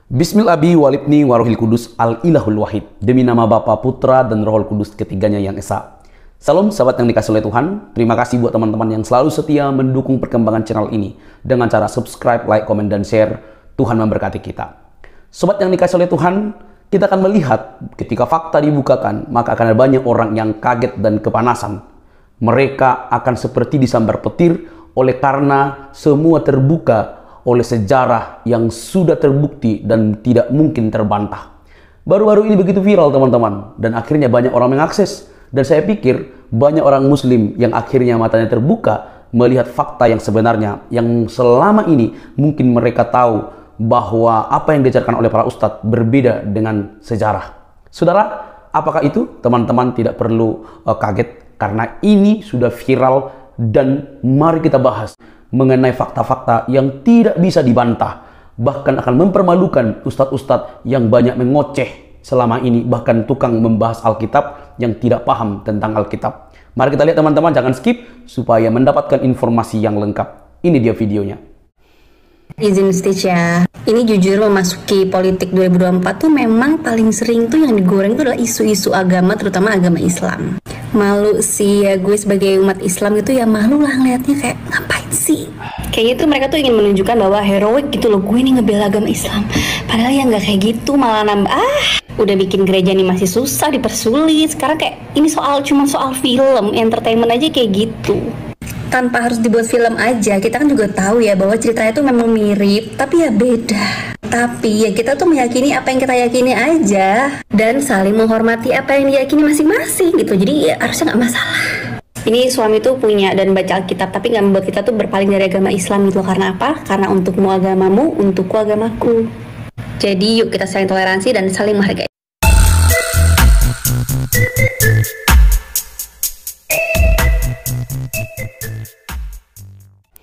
Bismillahi walibni warohil kudus al-ilahul wahid. Demi nama Bapa, Putra, dan Rohul Kudus ketiganya yang esa. Salam sahabat yang dikasih oleh Tuhan. Terima kasih buat teman-teman yang selalu setia mendukung perkembangan channel ini dengan cara subscribe, like, komen, dan share. Tuhan memberkati kita. Sobat yang dikasih oleh Tuhan, kita akan melihat ketika fakta dibukakan, maka akan ada banyak orang yang kaget dan kepanasan. Mereka akan seperti disambar petir oleh karena semua terbuka oleh sejarah yang sudah terbukti dan tidak mungkin terbantah. Baru-baru ini begitu viral teman-teman, dan akhirnya banyak orang mengakses. Dan saya pikir banyak orang muslim yang akhirnya matanya terbuka melihat fakta yang sebenarnya, yang selama ini mungkin mereka tahu bahwa apa yang diajarkan oleh para ustadz berbeda dengan sejarah. Saudara, apakah itu? Teman-teman tidak perlu kaget karena ini sudah viral, dan mari kita bahas mengenai fakta-fakta yang tidak bisa dibantah, bahkan akan mempermalukan ustadz-ustadz yang banyak mengoceh selama ini, bahkan tukang membahas Alkitab yang tidak paham tentang Alkitab. Mari kita lihat teman-teman, jangan skip supaya mendapatkan informasi yang lengkap. Ini dia videonya. Izin Stitch ya, ini jujur memasuki politik 2024 tuh memang paling sering tuh yang digoreng itu adalah isu-isu agama, terutama agama Islam. Malu sih ya, gue sebagai umat Islam gitu ya malu lah ngeliatnya, kayak ngapain sih? Kayaknya tuh mereka tuh ingin menunjukkan bahwa heroik gitu loh, gue nih ngebela agama Islam. Padahal ya nggak kayak gitu, malah nambah udah bikin gereja nih masih susah, dipersulit. Sekarang kayak ini cuma soal film, entertainment aja kayak gitu. Tanpa harus dibuat film aja, kita kan juga tahu ya bahwa ceritanya tuh memang mirip, tapi ya beda. Tapi ya kita tuh meyakini apa yang kita yakini aja, dan saling menghormati apa yang diyakini masing-masing gitu. Jadi ya harusnya nggak masalah. Ini suami tuh punya dan baca Alkitab, tapi nggak membuat kita tuh berpaling dari agama Islam gitu. Karena apa? Karena untukmu agamamu, untukku agamaku. Jadi yuk kita saling toleransi dan saling menghargai.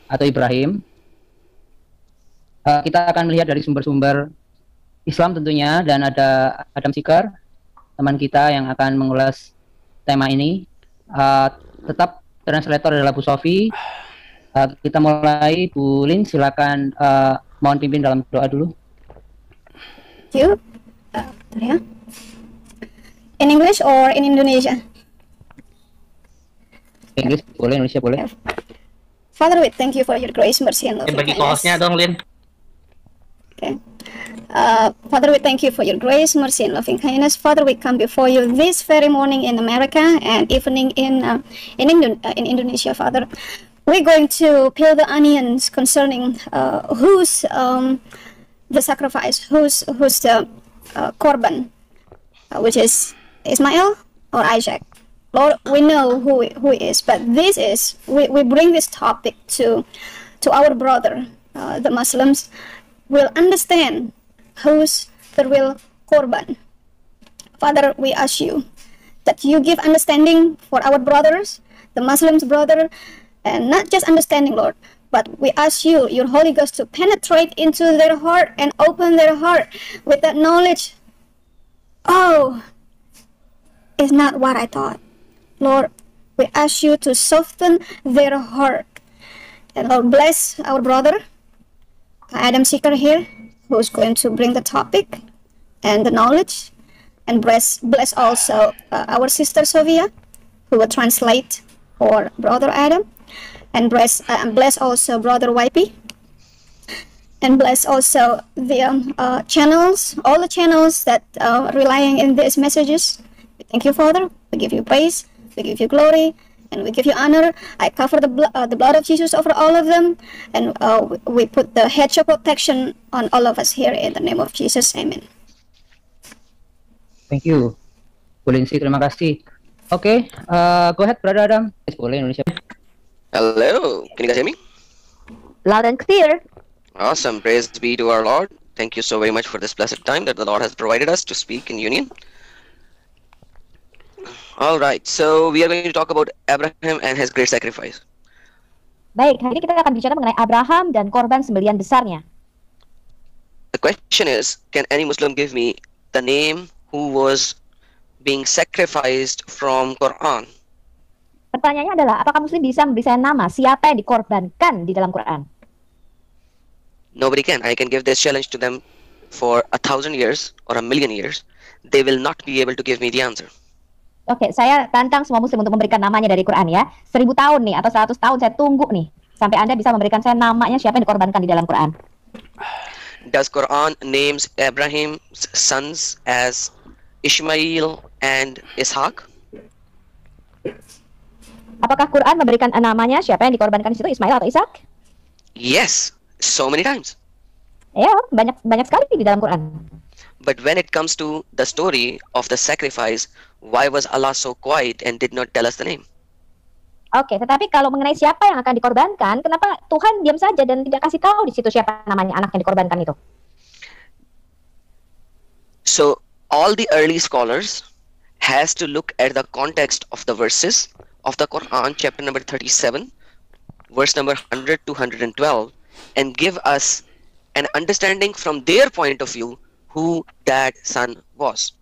Atau Ibrahim, kita akan melihat dari sumber-sumber Islam tentunya, dan ada Adam Sikar, teman kita yang akan mengulas tema ini. Tetap translator adalah Bu Sofi. Kita mulai, Bu Lin, silakan mohon pimpin dalam doa dulu. You, in English or in Indonesia? Inggris boleh, Indonesia boleh. Father, we thank you for your grace, mercy, and love. Bagi kohosnya dong, Lin. Okay. Father, we thank you for your grace, mercy, and loving kindness. Father, we come before you this very morning in America and evening in Indonesia. Father, we're going to peel the onions concerning who's the sacrifice, who's the korban, which is Ismail or Isaac. Lord, we know who he is, but this is we bring this topic to our brother, the Muslims, will understand who's the real korban. Father, we ask you that you give understanding for our brothers, the Muslims brother, and not just understanding, Lord, but we ask you, your Holy Ghost, to penetrate into their heart and open their heart with that knowledge. Oh, it's not what I thought. Lord, we ask you to soften their heart. And Lord, bless our brother, Adam Seeker here, who's going to bring the topic and the knowledge. And bless also our sister Sofia, who will translate for brother Adam. And bless also brother YP. And bless also the channels, all the channels that are relying in these messages. We thank you, Father. We give you praise. We give you glory, and we give you honor. I cover the blood of Jesus over all of them, and we put the hedge of protection on all of us here in the name of Jesus. Amen. Thank you, Bu Lindsay, terima kasih. Oke, go ahead, Brother Adam. Boleh, Indonesia. Hello, can you guys hear me? Loud and clear. Awesome, praise be to our Lord. Thank you so very much for this blessed time that the Lord has provided us to speak in union. All right, so we are going to talk about Abraham and his great sacrifice. Baik, hari ini kita akan bicara mengenai Abraham dan korban sembelihan besarnya. The question is, can any Muslim give me the name who was being sacrificed from Quran? Pertanyaannya adalah, apakah Muslim bisa memberi saya nama siapa yang dikorbankan di dalam Quran? Nobody can. I can give this challenge to them for 1,000 years or 1,000,000 years, they will not be able to give me the answer. Oke, saya tantang semua muslim untuk memberikan namanya dari Quran ya. 1000 tahun nih atau 100 tahun saya tunggu nih sampai Anda bisa memberikan saya namanya siapa yang dikorbankan di dalam Quran. Does Quran names Abraham's sons as Ishmael and Ishaq? Apakah Quran memberikan namanya siapa yang dikorbankan di situ, Ismail atau Ishak? Yes, so many times. Ya, banyak sekali di dalam Quran. But when it comes to the story of the sacrifice, why was Allah so quiet and did not tell us the name? Oke, tetapi kalau mengenai siapa yang akan dikorbankan, kenapa Tuhan diam saja dan tidak kasih tahu di situ siapa namanya anak yang dikorbankan itu? So all the early scholars has to look at the context of the verses of the Quran, chapter number 37, verse number 100 to 112, and give us an understanding from their point of view who that son was.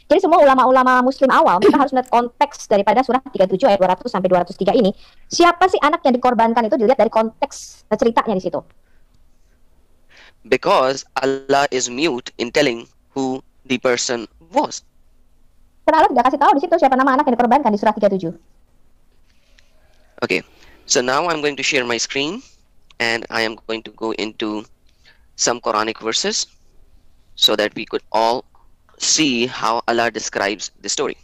Jadi semua ulama-ulama muslim awal mereka harus melihat konteks daripada surah 37 ayat 200 sampai 203 ini. Siapa sih anak yang dikorbankan itu dilihat dari konteks ceritanya di situ. Because Allah is mute in telling who the person was. Karena Allah tidak kasih tahu di situ siapa nama anak yang dikorbankan di surah 37. Okay, so now I'm going to share my screen and I am going to go into some Quranic verses so that we could all see how Allah describes the story.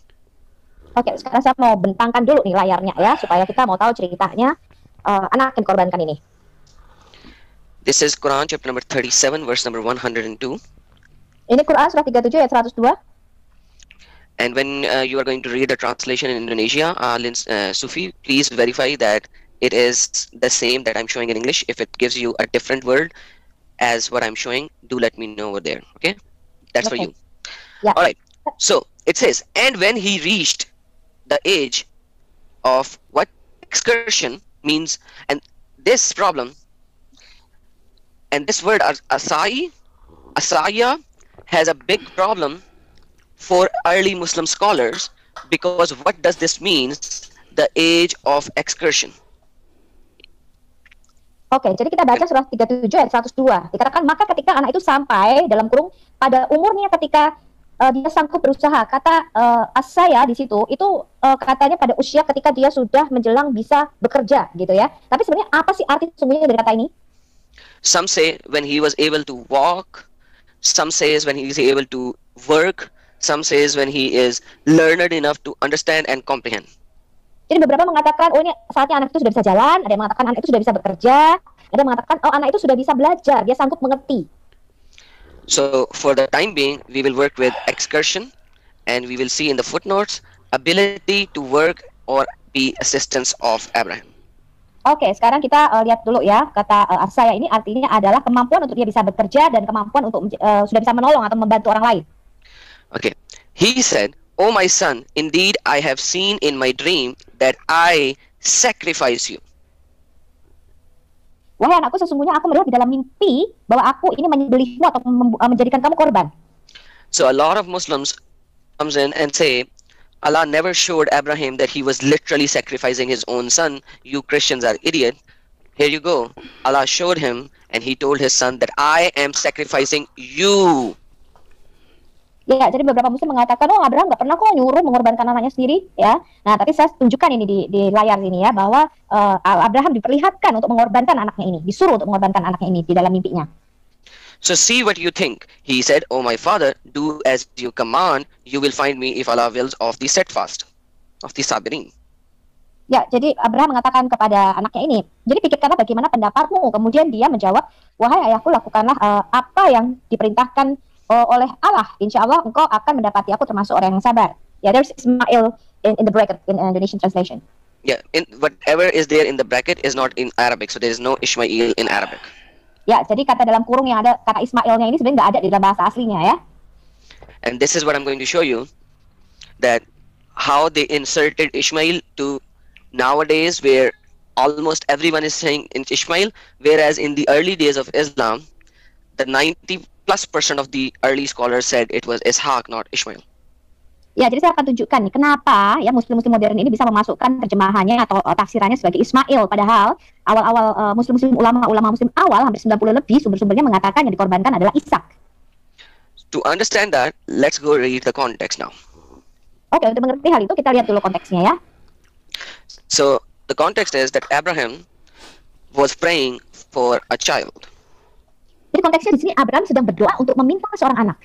Oke, sekarang saya mau bentangkan dulu nih layarnya ya supaya kita mau tahu ceritanya anak yang dikorbankan ini. This is Quran chapter number 37 verse number 102. Ini Quran surah 37 ayat 102. And when you are going to read the translation in Indonesia, Sufi, please verify that it is the same that I'm showing in English. If it gives you a different word as what I'm showing, do let me know over there. Okay, that's for you. Yeah. All right. So it says, and when he reached the age of what excursion means, and this problem, and this word asaya has a big problem for early Muslim scholars, because what does this mean, the age of excursion? Oke, jadi kita baca surah 37 ayat 102. Dikatakan maka ketika anak itu sampai dalam kurung pada umurnya ketika dia sanggup berusaha. Kata asaya di situ itu katanya pada usia ketika dia sudah menjelang bisa bekerja gitu ya. Tapi sebenarnya apa sih arti sesungguhnya dari kata ini? Some say when he was able to walk, some says when he is able to work, some says when he is learned enough to understand and comprehend. Jadi beberapa mengatakan, oh ini saatnya anak itu sudah bisa jalan, ada yang mengatakan anak itu sudah bisa bekerja, ada yang mengatakan, oh anak itu sudah bisa belajar, dia sanggup mengerti. So for the time being, we will work with excursion, and we will see in the footnotes, ability to work or be assistance of Abraham. Oke, sekarang kita lihat dulu ya, kata asaya ini artinya adalah kemampuan untuk dia bisa bekerja dan kemampuan untuk sudah bisa menolong atau membantu orang lain. Okay, he said, "Oh my son, indeed I have seen in my dream that I sacrifice you." Wahai anakku, sesungguhnya aku melihat di dalam mimpi bahwa aku ini menyembelihmu atau menjadikan kamu korban. So a lot of Muslims comes in and say, Allah never showed Abraham that he was literally sacrificing his own son. You Christians are idiot. Here you go. Allah showed him and he told his son that I am sacrificing you. Ya, jadi beberapa muslim mengatakan, oh Abraham nggak pernah kok nyuruh mengorbankan anaknya sendiri, ya. Nah, tapi saya tunjukkan ini di layar ini ya, bahwa Abraham diperlihatkan untuk mengorbankan anaknya ini, disuruh untuk mengorbankan anaknya ini di dalam mimpinya. So see what you think. He said, "Oh my father, do as you command. You will find me if Allah wills of the steadfast, of the sabirin." Ya, jadi Abraham mengatakan kepada anaknya ini, jadi pikirkanlah bagaimana pendapatmu. Kemudian dia menjawab, wahai ayahku, lakukanlah apa yang diperintahkan oleh Allah, insya Allah engkau akan mendapati aku termasuk orang yang sabar. Ya, there's Ismail in the bracket in Indonesian translation. Yeah, in whatever is there in the bracket is not in Arabic, so there is no Ishmael in Arabic. Ya, jadi kata dalam kurung yang ada kata Ismailnya ini sebenarnya nggak ada di dalam bahasa aslinya ya. And this is what I'm going to show you, that how they inserted Ishmael to nowadays, where almost everyone is saying in Ishmael, whereas in the early days of Islam, the 90+% of the early scholars said it was Ishaq, not Ishmael. Ya, jadi saya akan tunjukkan nih kenapa ya muslim-muslim modern ini bisa memasukkan terjemahannya atau tafsirannya sebagai Ismail, padahal awal-awal muslim-muslim ulama muslim awal hampir 90 lebih sumber-sumbernya mengatakan yang dikorbankan adalah Ishak. To understand that, let's go read the context now. Oke, untuk mengerti hal itu kita lihat dulu konteksnya ya. So the context is that Abraham was praying for a child. Jadi konteksnya di sini Abraham sedang berdoa untuk meminta seorang anak.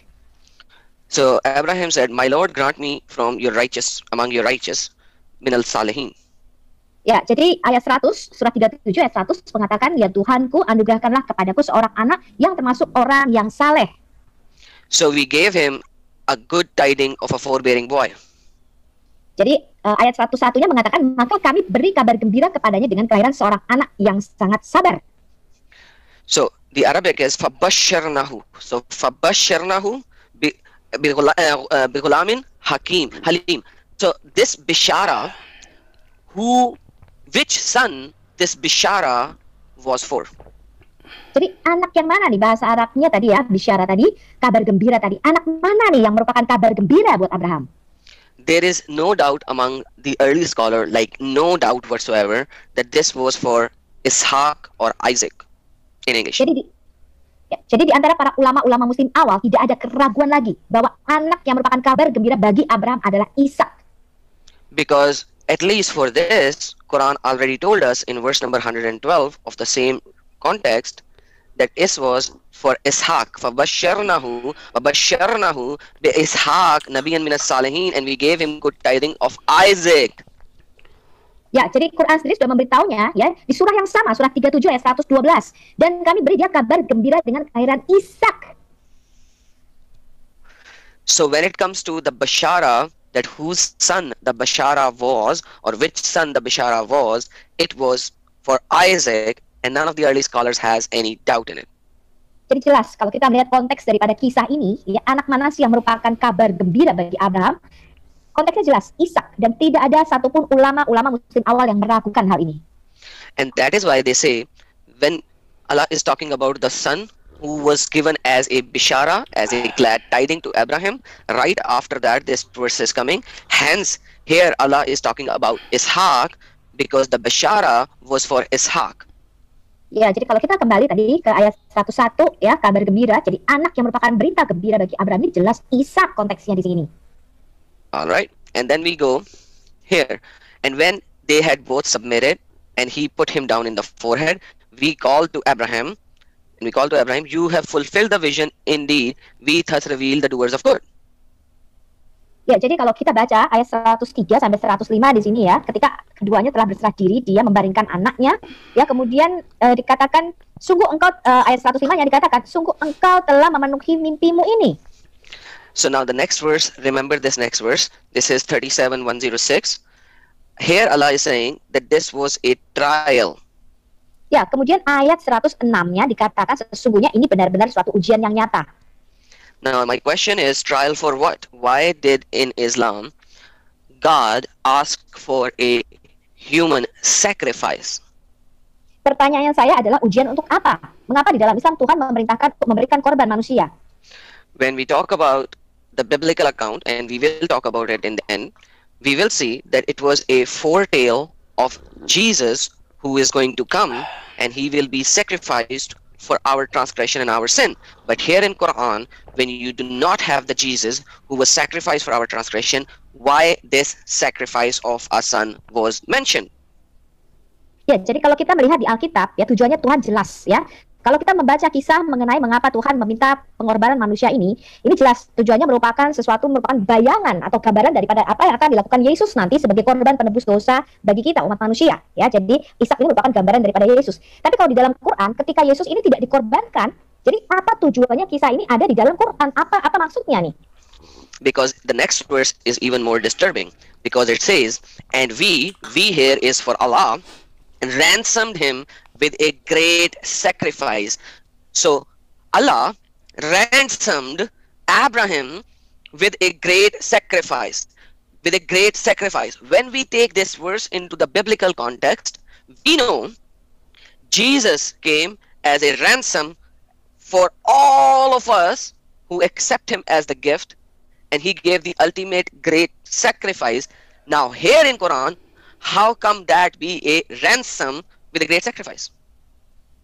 So Abraham said, "My Lord, grant me from your righteous, among your righteous, minal salihin." Ya, jadi ayat 100, surah 37 ayat 100 mengatakan, "Ya Tuhanku, anugerahkanlah kepadaku seorang anak yang termasuk orang yang saleh." So we gave him a good tiding of a forbearing boy. Jadi ayat 101-nya mengatakan, "Maka kami beri kabar gembira kepadanya dengan kelahiran seorang anak yang sangat sabar." So the Arabic is fabasharnahu. So fabasharnahu bigulamin halim. So this bishara, which son this bishara was for? Jadi anak yang mana nih bahasa Arabnya tadi ya, bisyara tadi, kabar gembira tadi. Anak mana nih yang merupakan kabar gembira buat Abraham? There is no doubt among the early scholar, like no doubt whatsoever, that this was for Ishaq or Isaac in English. Jadi di antara para ulama-ulama muslim awal tidak ada keraguan lagi bahwa anak yang merupakan kabar gembira bagi Abraham adalah Ishak. Because at least for this, Quran already told us in verse number 112 of the same context that this was for Ishaq. فَبَشَّرْنَهُ بِإِسْحَاقَ نَبِيًّا مِنَ الصَّالِحِينَ, and we gave him good tiding of Isaac. Ya, jadi Quran sendiri sudah memberitahunya ya di surah yang sama, surah 37 ayat 112, dan kami beri dia kabar gembira dengan kelahiran Ishak. So when it comes to the Bashara, that whose son the Bashara was, or which son the Bashara was, it was for Isaac, and none of the early scholars has any doubt in it. Jadi jelas kalau kita melihat konteks daripada kisah ini, ya anak mana sih yang merupakan kabar gembira bagi Abraham? Konteksnya jelas, Ishak, dan tidak ada satupun ulama-ulama muslim awal yang meragukan hal ini. And that is why they say, when Allah is talking about the son who was given as a bishara, as a glad tiding to Abraham, right after that this verse is coming. Hence, here Allah is talking about Ishaq, because the bishara was for Ishaq. Ya, jadi kalau kita kembali tadi ke ayat 101 ya, kabar gembira, jadi anak yang merupakan berita gembira bagi Abraham ini jelas Ishak konteksnya di sini. Alright, and then we go here. And when they had both submitted, and he put him down in the forehead, we called to Abraham, you have fulfilled the vision, indeed, we thus reveal the doers of good. Ya, jadi kalau kita baca ayat 103 sampai 105 di sini ya, ketika keduanya telah berserah diri, dia membaringkan anaknya, ya kemudian dikatakan, sungguh engkau, ayat 105-nya dikatakan, sungguh engkau telah memenuhi mimpimu ini. So now the next verse, remember this next verse, this is 37:106. Here Allah is saying that this was a trial. Ya, kemudian ayat 106-nya dikatakan sesungguhnya ini benar-benar suatu ujian yang nyata. Now my question is, trial for what? Why did in Islam God ask for a human sacrifice? Pertanyaan saya adalah ujian untuk apa? Mengapa di dalam Islam Tuhan memerintahkan untuk memberikan korban manusia? When we talk about the biblical account, and we will talk about it in the end, we will see that it was a foretale of Jesus who is going to come, and he will be sacrificed for our transgression and our sin. But here in Quran, when you do not have the Jesus who was sacrificed for our transgression, why this sacrifice of a son was mentioned? Ya, jadi kalau kita melihat di Alkitab, ya tujuannya Tuhan jelas ya. Kalau kita membaca kisah mengenai mengapa Tuhan meminta pengorbanan manusia ini jelas tujuannya merupakan bayangan atau gambaran daripada apa yang akan dilakukan Yesus nanti sebagai korban penebus dosa bagi kita umat manusia. Ya, jadi Ishak ini merupakan gambaran daripada Yesus. Tapi kalau di dalam Quran, ketika Yesus ini tidak dikorbankan, jadi apa tujuannya kisah ini ada di dalam Quran? Apa maksudnya nih? Because the next verse is even more disturbing, because it says, and we here is for Allah, and ransomed him with a great sacrifice. So Allah ransomed Abraham with a great sacrifice. When we take this verse into the biblical context, we know Jesus came as a ransom for all of us who accept him as the gift, and he gave the ultimate great sacrifice. Now here in Quran, how come that be a ransom with a great sacrifice?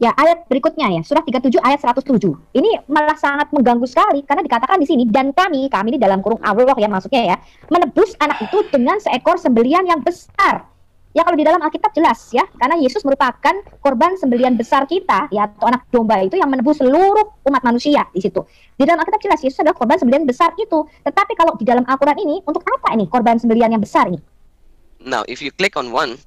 Ya, ayat berikutnya ya, surah 37 ayat 107. Ini malah sangat mengganggu sekali karena dikatakan di sini, dan kami ini dalam kurung Allah ya maksudnya ya, menebus anak itu dengan seekor sembelian yang besar. Ya kalau di dalam Alkitab jelas ya, karena Yesus merupakan korban sembelian besar kita ya, atau anak domba itu yang menebus seluruh umat manusia di situ. Di dalam Alkitab jelas Yesus adalah korban sembelian besar itu. Tetapi kalau di dalam Al-Qur'an ini, untuk apa ini korban sembelian yang besar ini? Now, if you click on one,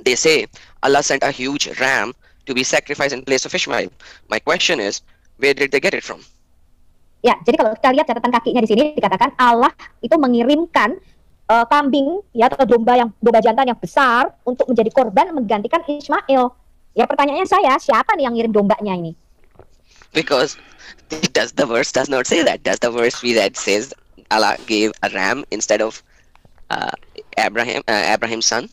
they say Allah sent a huge ram to be sacrificed in place of Ishmael. My question is, where did they get it from? Ya, jadi kalau kita lihat catatan kakinya di sini dikatakan Allah itu mengirimkan kambing ya atau domba jantan yang besar untuk menjadi korban menggantikan Ismail. Ya, pertanyaannya saya, siapa nih yang ngirim dombanya ini? Because the verse does not say that. Does the verse we read says Allah gave a ram instead of Abraham's son?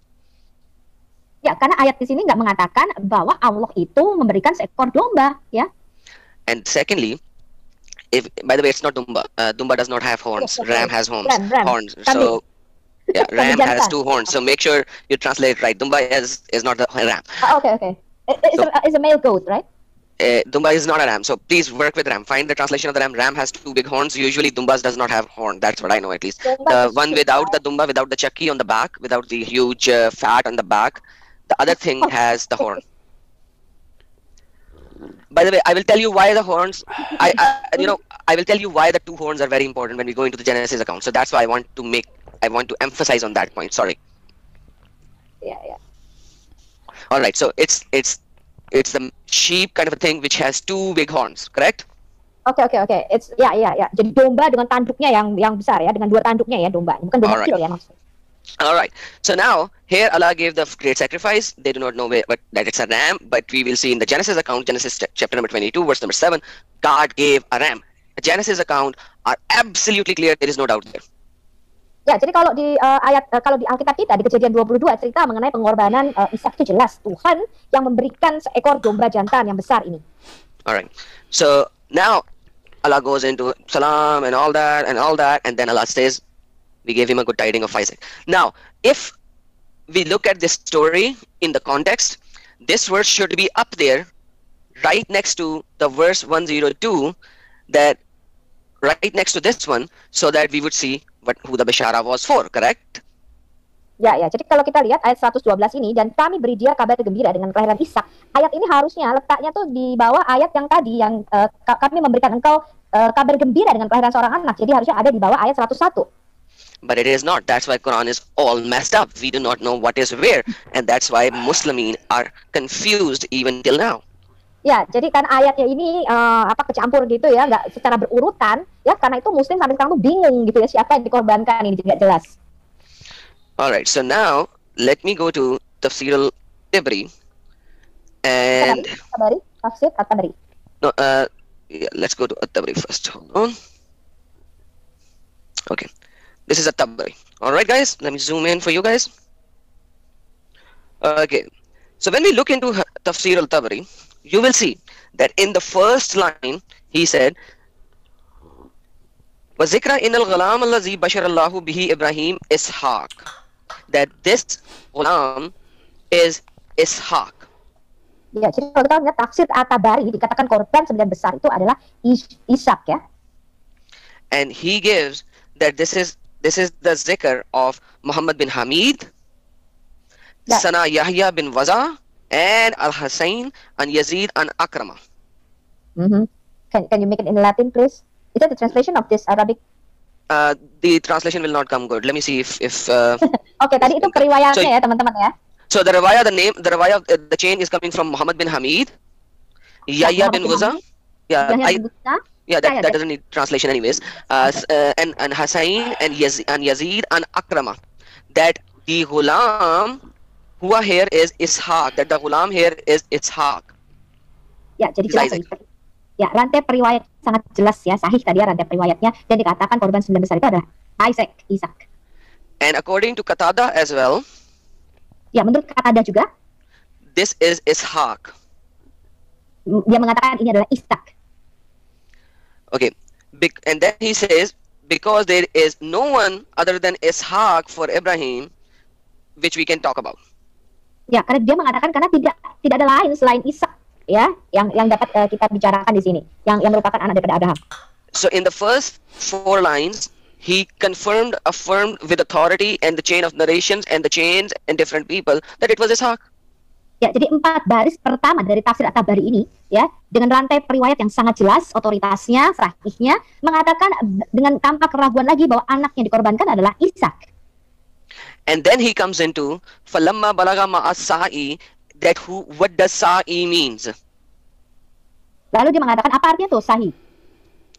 Ya, karena ayat di sini nggak mengatakan bahwa Allah itu memberikan seekor domba, ya. And secondly, by the way, it's not Dumba. Dumba does not have horns. Yes, Ram has horns. Ram. Horns. Kambing. So, yeah, Ram Kambing has jantan. 2 horns. So make sure you translate it right. Dumba is not the ram. Okay. It's a male goat, right? Dumba is not a ram. So please work with ram. Find the translation of the ram. Ram has 2 big horns. Usually Dumbas does not have horn. That's what I know at least. The one without the Dumba, without the chakki on the back, without the huge fat on the back. The other thing has the horn. By the way, I will tell you why the horns. I will tell you why the 2 horns are very important when we go into the Genesis account. So that's why I want to emphasize on that point. Sorry. Yeah. All right. So it's the sheep kind of a thing which has 2 big horns, correct? Oke. It's ya. Jadi domba dengan tanduknya yang besar ya, dengan 2 tanduknya ya domba, bukan domba Alright. kecil ya maksudnya. All right. So now here Allah gave the great sacrifice. They do not know that it's a ram, but we will see in the Genesis account, Genesis chapter number 22, verse number 7, God gave a ram. The Genesis account are absolutely clear. There is no doubt there. Ya, jadi kalau di kalau di Alkitab kita di Kejadian 22 cerita mengenai pengorbanan Ishak itu jelas Tuhan yang memberikan seekor domba jantan yang besar ini. All right. So now Allah goes into salam and all that, and then Allah says, we gave him a good tiding of Isaac. Now, if we look at this story in the context, this verse should be up there, right next to the verse 102, that right next to this one, so that we would see who the Bishara was for, correct? Ya, jadi kalau kita lihat ayat 112 ini, dan kami beri dia kabar gembira dengan kelahiran Ishak. Ayat ini harusnya letaknya tuh di bawah ayat yang tadi, yang kami memberikan engkau kabar gembira dengan kelahiran seorang anak. Jadi harusnya ada di bawah ayat 101. But it is not. That's why Quran is all messed up. We do not know what is where, and that's why Muslimin are confused even till now. Ya, jadi kan ayatnya ini kecampur gitu ya, nggak secara berurutan ya, karena itu Muslim sampai sekarang tuh bingung gitu ya, siapa yang dikorbankan ini tidak jelas. Alright, so now let me go to Tafsir al-Tabari and Tafsir al-Tabari. No, yeah, let's go to At-Tabari first. Hold on. Okay, this is At-Tabari. Alright guys, let me zoom in for you guys. Okay, so when we look into Tafsir al-Tabari, you will see that in the first line he said, وَذِكْرَ إِنَّ الْغَلَامَ الَّذِي بَشَرَ اللَّهُ بِهِ إِبْرَاهِيمَ إِسْحَاقَ, that this ghulam is Ishaq. Ya, jadi kalau kita lihat tafsir At-Tabari dikatakan korban sembelian besar itu adalah Ishak ya. And he gives that this is the zikr of Muhammad bin Hamid, Sana Yahya bin Waza, and Al-Husayn and Yazid and Akrama. Can you make it in Latin, please? Is that the translation of this Arabic? The translation will not come good. Let me see if Oke, tadi itu periwayatnya ya, teman-teman ya. So the riwayah, the chain is coming from Muhammad bin Hamid, Yahya bin Waza. That doesn't need translation anyways. And Husayn and Yazid and Akrama. That the ghulam who here is Ishaq. That the ghulam here is Ishaq. Ya, jadi jelas. Ya, rantai periwayat sangat jelas ya, sahih tadi ya rantai periwayatnya, dan dikatakan korban sembelian besar itu adalah Ishak. And according to Qatada as well, ya menurut Qatada juga, this is Ishaq. Dia mengatakan ini adalah Ishak. Okay, and then he says, because there is no one other than Ishaq for Ibrahim, which we can talk about. Ya, karena dia mengatakan karena tidak ada lain selain Ishak ya yang dapat kita bicarakan di sini, yang merupakan anak daripada Abraham. So in the first 4 lines, he affirmed with authority and the chain of narrations and the chains and different people that it was Ishaq. Ya, jadi 4 baris pertama dari tafsir At-Tabari ini, ya, dengan rantai periwayat yang sangat jelas, otoritasnya, sahihnya, mengatakan dengan tanpa keraguan lagi bahwa anak yang dikorbankan adalah Ishak. And then he comes into falamma balaga ma'as sa'i, what does sa'i means? Lalu dia mengatakan apa artinya tuh sahi?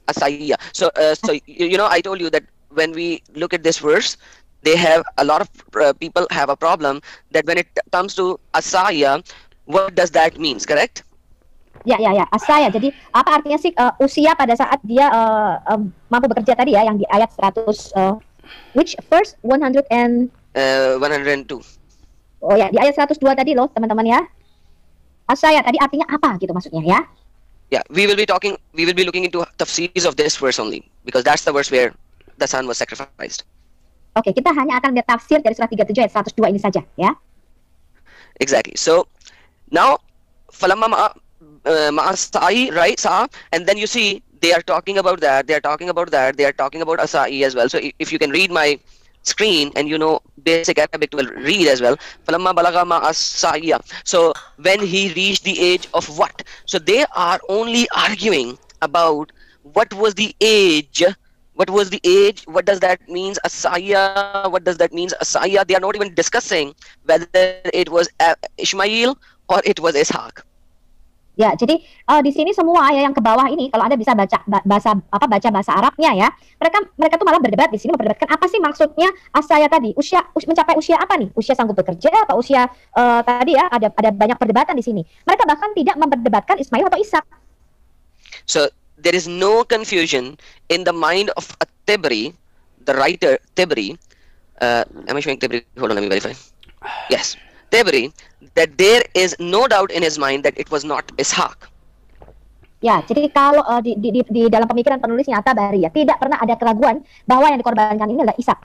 Asaiya. So you know, I told you that when we look at this verse, they have a lot of people have a problem that when it comes to asaya, what does that means, correct? Ya, asaya. Jadi apa artinya sih usia pada saat dia mampu bekerja tadi ya, yang di ayat 100 which verse 102. Oh ya, di ayat 102 tadi loh, teman-teman ya. Asaya tadi artinya apa gitu maksudnya ya? Yeah, we will be looking into tafsirs of this verse only because that's the verse where the son was sacrificed. Oke, kita hanya akan lihat tafsir dari surah 37 ayat 102 ini saja, ya. Exactly. So now, falamma ma'asai, right? Sa, and then you see they are talking about that. They are talking about asai as well. So if you can read my screen and you know basic Arabic to read as well. Falamma balaga ma'asaiya. So when he reached the age of what? So they are only arguing about what was the age. What was the age? What does that mean? Asaya. What does that mean? Asaya. They are not even discussing whether it was Ishmael or it was Ishaq. Ya, jadi di sini semua ya yang ke bawah ini, kalau Anda bisa baca bahasa Arabnya ya, mereka tuh malah berdebat di sini, memperdebatkan apa sih maksudnya asaya tadi? Mencapai usia apa nih? Usia sanggup bekerja apa usia tadi ya? Ada banyak perdebatan di sini. Mereka bahkan tidak memperdebatkan Ismail atau Ishak. So there is no confusion in the mind of At-Tabari, the writer Tabari. Am I showing Tabari? Hold on, let me verify. Yes, Tabari. That there is no doubt in his mind that it was not Ishaq. Ya, jadi kalau di dalam pemikiran penulisnya At-Tabari ya, tidak pernah ada keraguan bahwa yang dikorbankan ini adalah Ishak.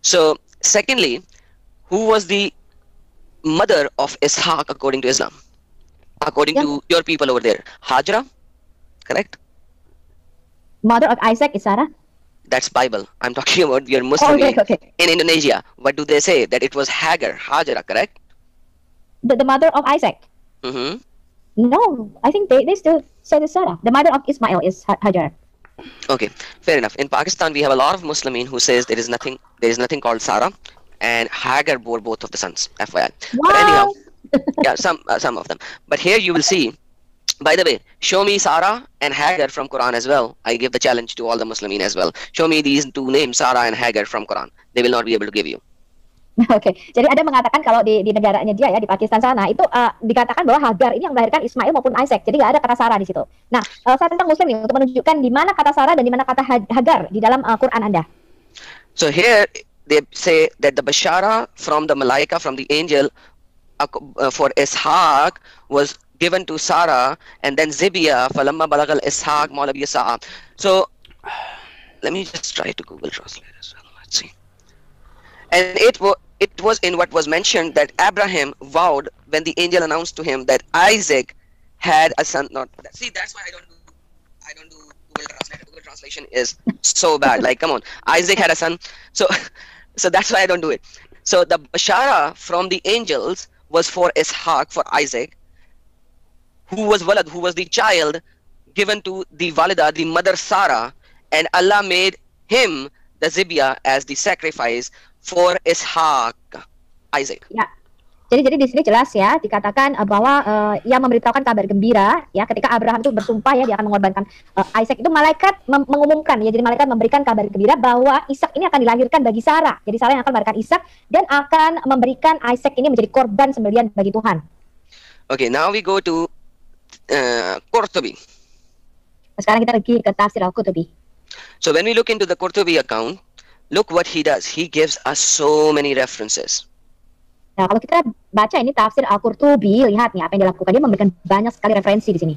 So, secondly, who was the mother of Ishaq according to Islam? According to your people over there, Hajra, correct? Mother of Isaac is Sarah. That's Bible. I'm talking about your Muslim in Indonesia. What do they say? That it was Hagar, Hajra, correct? The mother of Isaac. Mm-hmm. No, I think they still say the Sarah. The mother of Ismail is Hajar. Okay, fair enough. In Pakistan, we have a lot of Muslimin who says there is nothing called Sarah, and Hagar bore both of the sons. FYI. Wow. But anyhow, yeah, some of them. But here you will see. By the way, show me Sarah and Hagar from Quran as well. I give the challenge to all the Muslimin as well. Show me these two names, Sarah and Hagar from Quran. They will not be able to give you. Oke, jadi ada mengatakan kalau di negaranya dia ya, di Pakistan sana itu dikatakan bahwa Hagar ini yang melahirkan Ismail maupun Isaac. Jadi nggak ada kata Sarah di situ. Nah, saya tentang Muslim ini untuk menunjukkan di mana kata Sarah dan di mana kata Hagar di dalam Quran Anda. So here they say that the bashara from the malaika, from the angel for Ishaq was given to Sarah, and then Zibia falamma balagal Ishaq mawla bi Sa'a. So let me just try to Google translate as well. Let's see. And it was in what was mentioned that Abraham vowed when the angel announced to him that Isaac had a son. See, that's why I don't do Google Translate. Google translation is so bad. Like, come on, Isaac had a son. So that's why I don't do it. So the bashara from the angels was for Ishaq, for Isaac, who was walad, who was the child given to the walida, the mother Sarah, and Allah made him the zibya as the sacrifice for Ishaq, Isaac. Ya. Jadi di sini jelas ya, dikatakan bahwa yang memberitahukan kabar gembira ya ketika Abraham itu bersumpah ya dia akan mengorbankan Isaac, itu malaikat mengumumkan ya, jadi malaikat memberikan kabar gembira bahwa Ishak ini akan dilahirkan bagi Sarah. Jadi Sarah yang akan melahirkan Ishak dan akan memberikan Isaac ini menjadi korban sembelihan bagi Tuhan. Okay, now we go to Qurtubi. Sekarang kita pergi ke tafsir Al-Qurtubi. So when we look into the Qurtubi account, look what he does. He gives us so many references. Nah, kalau kita baca ini tafsir Al-Qurtubi, lihat nih apa yang dilakukan. Dia memberikan banyak sekali referensi di sini.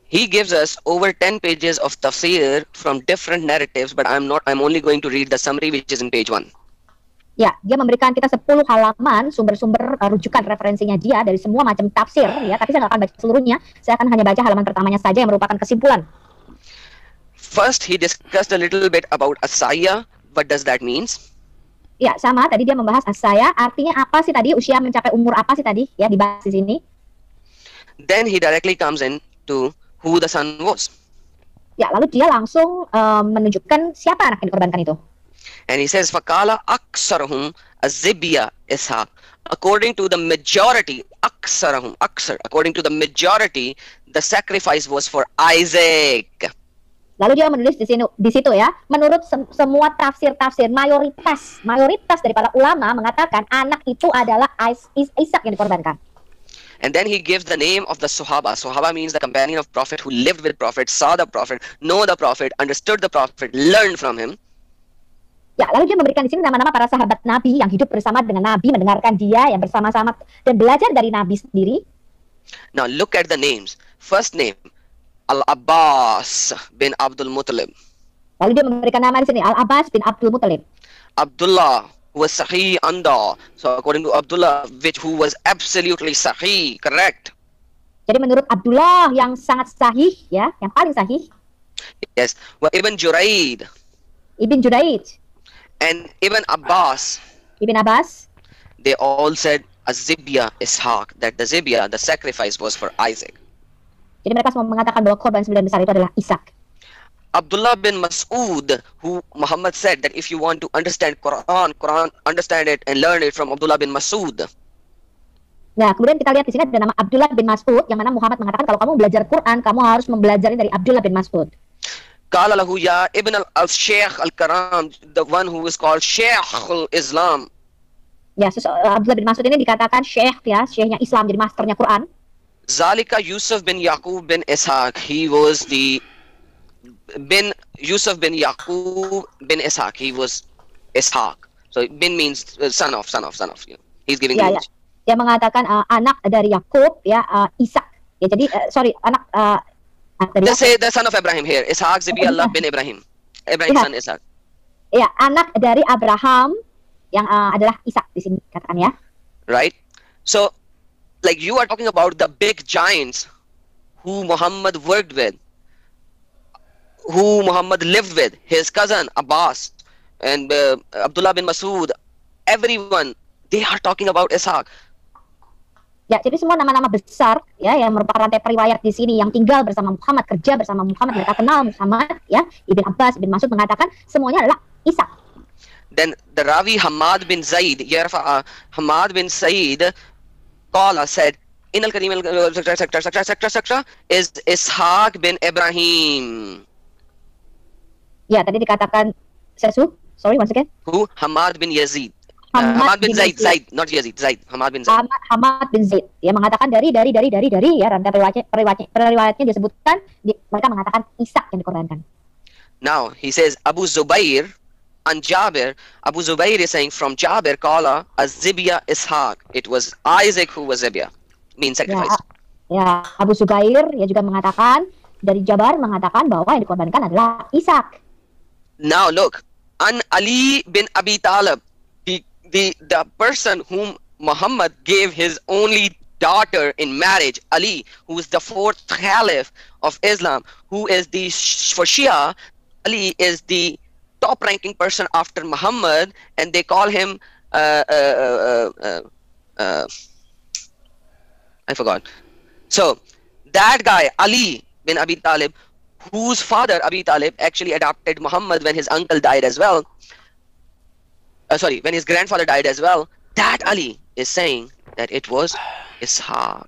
He gives us over 10 pages of tafsir from different narratives, but I'm only going to read the summary which is in page 1. Ya, dia memberikan kita 10 halaman sumber-sumber rujukan referensinya dia dari semua macam tafsir ya, tapi saya nggak akan baca seluruhnya. Saya akan hanya baca halaman pertamanya saja yang merupakan kesimpulan. First, he discussed a little bit about Asaya. What does that means? Ya, sama tadi dia membahas asaya, artinya apa sih tadi? Usia mencapai umur apa sih tadi? Ya, dibahas di sini. Then he directly comes in to who the son was. Ya, lalu dia langsung menunjukkan siapa anak yang dikorbankan itu. And he says, Fakala aksarahum azibya ishaq. According to the majority, according to the majority, the sacrifice was for Isaac. Lalu dia menulis di situ ya, menurut semua tafsir-tafsir, mayoritas dari para ulama mengatakan anak itu adalah Ishak yang dikorbankan. And then he gives the name of the Sahaba. Sahaba means the companion of Prophet who lived with Prophet, saw the Prophet, know the Prophet, understood the Prophet, learned from him. Ya, lalu dia memberikan di sini nama-nama para sahabat Nabi yang hidup bersama dengan Nabi, mendengarkan dia, yang bersama-sama dan belajar dari Nabi sendiri. Now look at the names. First name, Al-Abbas bin Abdul Muttalib. Lalu dia memberikan nama di sini, Al-Abbas bin Abdul Muttalib. Abdullah, who was Sahih Anda. So according to Abdullah, who was absolutely Sahih, correct? Jadi menurut Abdullah yang sangat sahih, ya, yang paling sahih. Yes. Well, Ibn Juraid. Ibn Juraid. And Ibn Abbas. Ibn Abbas. They all said Azibya Ishaq, that the Zibya, the sacrifice was for Isaac. Jadi mereka semua mengatakan bahwa korban sembilan besar itu adalah Ishak. Abdullah bin Mas'ud, who Muhammad said that if you want to understand Quran, understand it and learn it from Abdullah bin Mas'ud. Nah, kemudian kita lihat di sini ada nama Abdullah bin Mas'ud, yang mana Muhammad mengatakan kalau kamu belajar Quran, kamu harus mempelajari dari Abdullah bin Mas'ud. Qala lahu ya Ibn al-Shaykh al-Karam, the one who is called Shaykh al-Islam. Ya, Abdullah bin Mas'ud ini dikatakan Syekh ya, Syekhnya Islam, jadi masternya Quran. Zalika Yusuf bin Yaqub bin Ishaq. He was the Yusuf bin Yaqub bin Ishaq. He was Ishaq. So bin means son of. You know. He's giving ya, image. Ya. Dia mengatakan anak dari Yakub ya, Ishak. Ya, jadi anak dari Let's say the son of Abraham here. Ishaq Zibiallah bin Ibrahim. Ibrahim son Ishaq. Ya, anak dari Abraham yang adalah Ishak di sini katakan ya. Right. So like you are talking about the big giants who Muhammad worked with, who Muhammad lived with, his cousin Abbas and Abdullah bin Mas'ud, everyone, they are talking about Ishaq. Ya, jadi semua nama-nama besar ya yang merupakan rantai periwayat di sini yang tinggal bersama Muhammad, kerja bersama Muhammad, mereka kenal Muhammad ya. Ibn Abbas, Ibn Mas'ud mengatakan semuanya adalah Ishak. Then the Rawi Hamad bin Zaid, Hamad bin Zaid Qala said, in al-Karim is Ishaq bin Ibrahim. Ya, tadi dikatakan sorry once again. Who? Hamad bin Yazid. Hamad bin Zaid, not Yazid, Zaid. Hamad bin Zaid. Hamad bin Zaid. Dia mengatakan dari ya, rantai periwayatnya disebutkan, mereka mengatakan Ishak yang dikorbankan. Now, he says Abu Zubair and Jabir. Abu Zubair is saying from Jabir, Qala az-Zibya Ishaq. It was Isaac who was Zibya, mean sacrifice. Ya, Abu Zubair ya juga mengatakan, dari Jabar mengatakan bahwa yang dikorbankan adalah Ishak. Now look, an Ali bin Abi Talib, the person whom Muhammad gave his only daughter in marriage, Ali, who is the fourth caliph of Islam, who is for Shia, Ali is the top-ranking person after Muhammad, and they call him I forgot. So that guy Ali bin Abi Talib, whose father Abi Talib actually adopted Muhammad when his uncle died as well. When his grandfather died as well. That Ali is saying that it was Ishaq.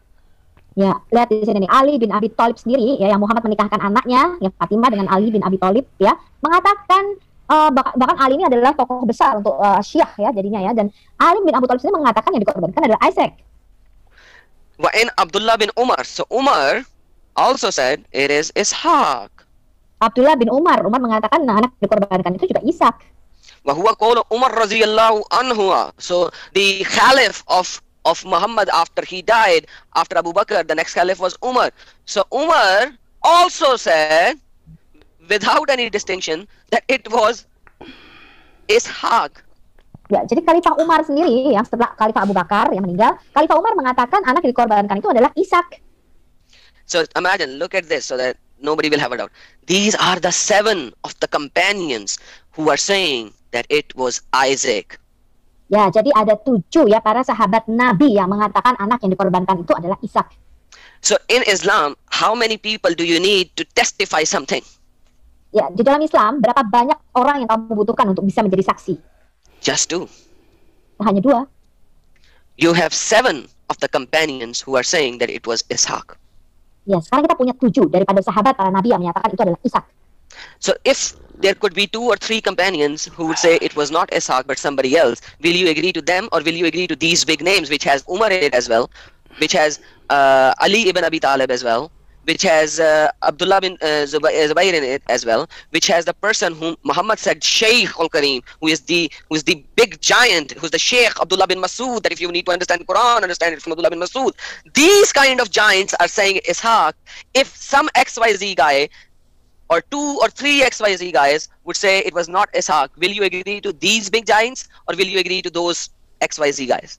Ya, lihat di sini nih, Ali bin Abi Thalib sendiri ya, yang Muhammad menikahkan anaknya ya Fatimah dengan Ali bin Abi Thalib ya, mengatakan bahkan Ali ini adalah tokoh besar untuk Syiah ya jadinya ya, dan Ali bin Abi Thalib sendiri mengatakan yang dikorbankan adalah Isaac. Wa in Abdullah bin Umar, so Umar also said it is Ishaq. Abdullah bin Umar mengatakan anak dikorbankan itu juga Ishak. Wa huwa qawlu Umar radhiyallahu anhu. So the caliph of Muhammad after he died, after Abu Bakr, the next caliph was Umar. So Umar also said, without any distinction, that it was Ishaq. Ya, jadi Khalifah Umar sendiri yang setelah Khalifah Abu Bakar yang meninggal, Khalifah Umar mengatakan anak yang dikorbankan itu adalah Ishak. So imagine, look at this so that nobody will have a doubt. These are the 7 of the companions who are saying that it was Isaac. Ya, jadi ada 7 ya para sahabat Nabi yang mengatakan anak yang dikorbankan itu adalah Ishak. So in Islam, how many people do you need to testify something? Ya, di dalam Islam berapa banyak orang yang kamu butuhkan untuk bisa menjadi saksi? Just 2. Hanya 2. You have 7 of the companions who are saying that it was Ishaq. Ya, sekarang kita punya 7 daripada sahabat para Nabi yang menyatakan itu adalah Ishak. So if there could be 2 or 3 companions who would say it was not Ishaq but somebody else, will you agree to them or will you agree to these big names which has Umar in it as well, which has Ali ibn Abi Talib as well, which has Abdullah bin Zubayr in it as well, which has the person whom Muhammad said Shaykh al-Kareem, who is the big giant, who's the Shaykh Abdullah bin Masud, that if you need to understand Quran, understand it from Abdullah bin Masud. These kind of giants are saying Ishaq. If some XYZ guy or 2 or 3 XYZ guys would say it was not Ishaq, will you agree to these big giants or will you agree to those XYZ guys?